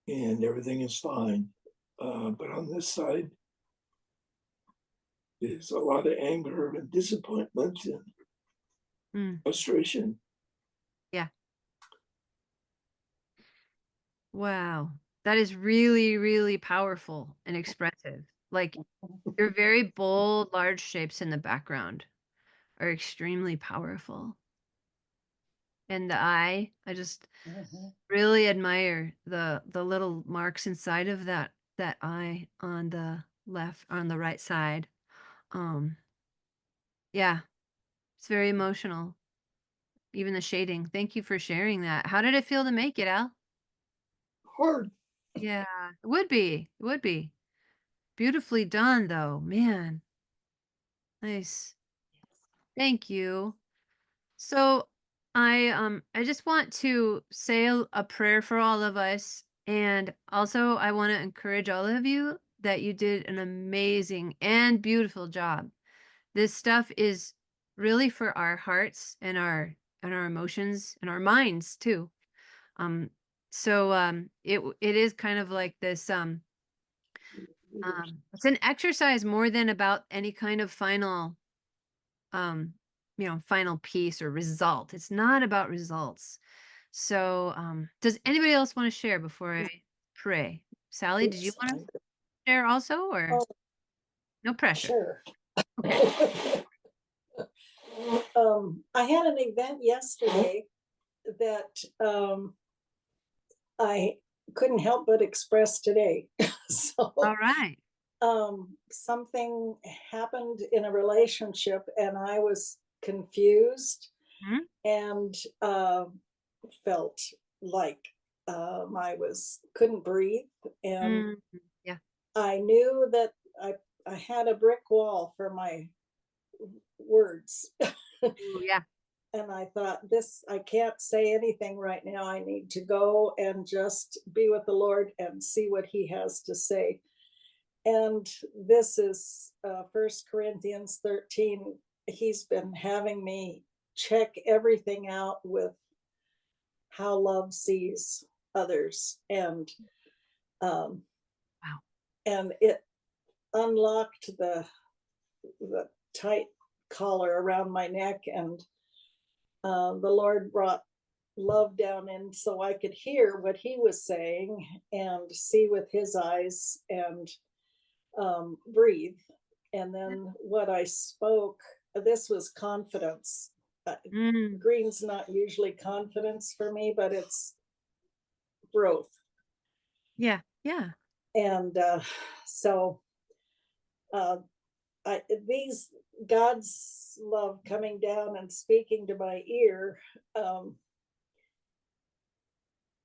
and everything is fine, but on this side is a lot of anger and disappointment and Mm, frustration. yeah. Wow. That is really, really powerful and expressive. Like your very bold, large shapes in the background are extremely powerful. And the eye, I just really admire the little marks inside of that eye on the right side. Um, yeah, it's very emotional. Even the shading. Thank you for sharing that. How did it feel to make it, Al? Hard. Yeah, it would be. It would be. Beautifully done though. Man, nice. Thank you. So I just want to say a prayer for all of us, and also I want to encourage all of you that you did an amazing and beautiful job. This stuff is really for our hearts and our emotions and our minds too. Um it is kind of like this it's an exercise more than about any kind of final final piece or result. It's not about results. So, does anybody else want to share before I pray? Sally, did you Yes, want to share also, or Oh, no pressure? sure. Okay. I had an event yesterday that I couldn't help but express today. So All right. something happened in a relationship and I was confused Mhm. and felt like I couldn't breathe, and Mm, yeah. I knew that I had a brick wall for my words. Ooh, yeah. And I thought, I can't say anything right now. I need to go and just be with the Lord and see what he has to say. And this is 1 Corinthians 13. He's been having me check everything out with how love sees others. Um, Wow. and it unlocked the tight collar around my neck, and the Lord brought love down in so I could hear what he was saying and see with his eyes and breathe. And then what I spoke, this was confidence. Mm, Green's not usually confidence for me, but it's growth. yeah. Yeah. And so uh, these God's love coming down and speaking to my ear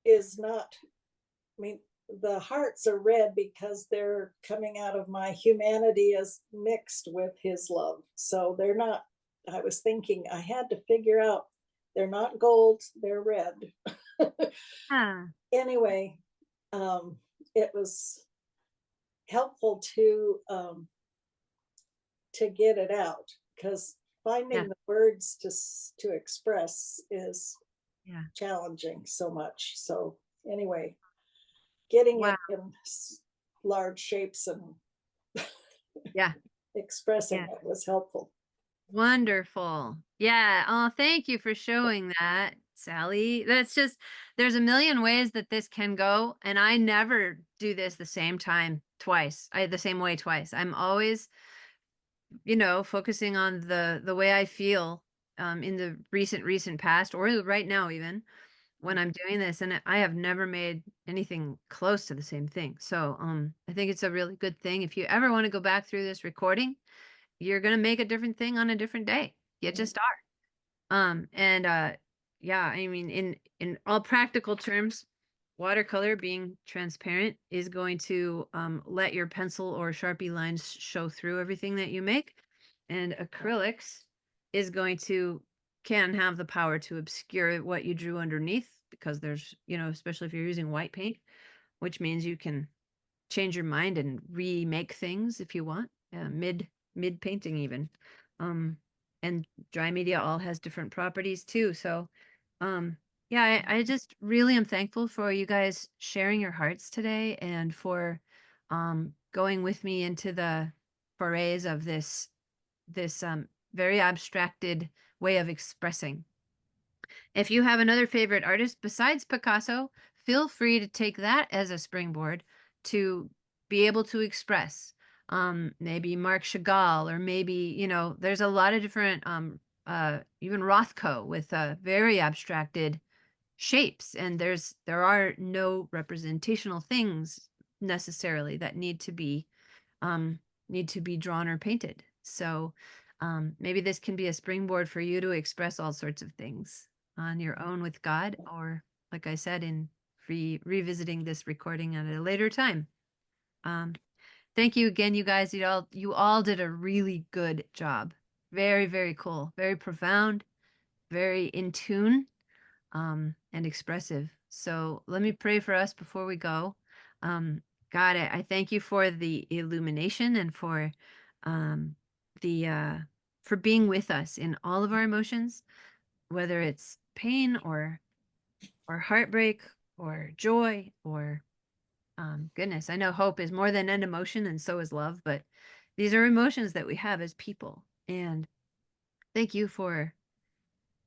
is not, I mean, the hearts are red because they're coming out of my humanity as mixed with his love. So they're not, I was thinking I had to figure out, they're not gold, they're red. Ah, Anyway, it was helpful to get it out, because finding yeah. the words to express is Yeah. challenging so much. So anyway, getting Wow. it in large shapes and Yeah. expressing Yeah. it was helpful. Wonderful. Yeah. Oh, thank you for showing that, Sally. That's just, there's a million ways that this can go. And I never do this the same time twice. The same way twice. I'm always, focusing on the way I feel in the recent past, or right now even when I'm doing this. And I have never made anything close to the same thing. So I think it's a really good thing. If you ever want to go back through this recording, you're going to make a different thing on a different day. You just are. And yeah, I mean, in all practical terms, watercolor being transparent is going to let your pencil or Sharpie lines show through everything that you make. And acrylics is going to can have the power to obscure what you drew underneath, because there's, especially if you're using white paint, which means you can change your mind and remake things if you want, mid painting even. Um, and dry media all has different properties too. So, yeah, I just really am thankful for you guys sharing your hearts today, and for going with me into the forays of this very abstracted way of expressing. If you have another favorite artist besides Picasso, feel free to take that as a springboard to be able to express. Maybe Marc Chagall, or maybe, there's a lot of different, even Rothko with very abstracted shapes. And there are no representational things necessarily that need to be drawn or painted. So maybe this can be a springboard for you to express all sorts of things on your own with God, or like I said, in revisiting this recording at a later time. Thank you again, you guys. You all did a really good job. Very, very cool. Very profound, very in tune, and expressive. So let me pray for us before we go. God, I thank you for the illumination, and for the for being with us in all of our emotions, whether it's pain or heartbreak or joy or goodness. I know hope is more than an emotion, and so is love, but these are emotions that we have as people. And Thank you for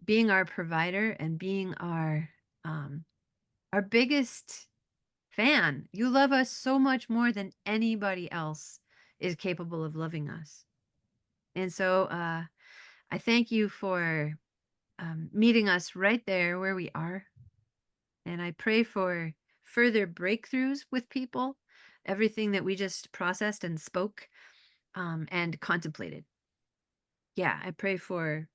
being our provider and being our biggest fan. You love us so much more than anybody else is capable of loving us. And so I thank you for meeting us right there where we are. And I pray for further breakthroughs with people, everything that we just processed and spoke and contemplated. Yeah, I pray for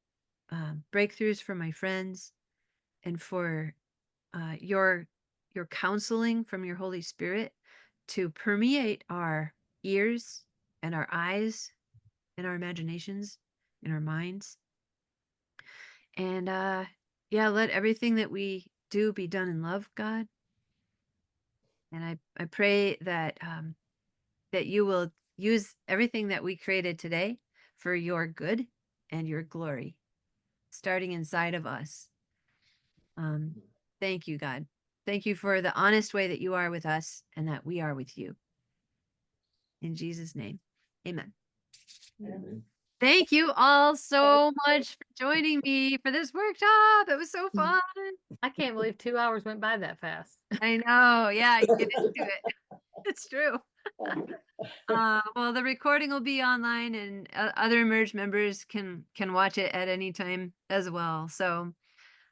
breakthroughs for my friends and for your counseling from your Holy Spirit to permeate our ears and our eyes and our imaginations and our minds. And yeah, let everything that we do be done in love, God. And I pray that that you will use everything that we created today for your good and your glory, starting inside of us. Thank you, God. Thank you for the honest way that you are with us and that we are with you. In Jesus' name, amen. Amen. Thank you all so much for joining me for this workshop. It was so fun. I can't believe 2 hours went by that fast. I know. Yeah, get into it. It's true. Well, the recording will be online, and other Emerge members can watch it at any time as well. So,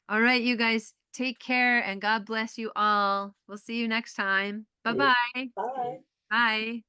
all right, you guys, take care, and God bless you all. We'll see you next time. Bye-bye. Bye. Bye.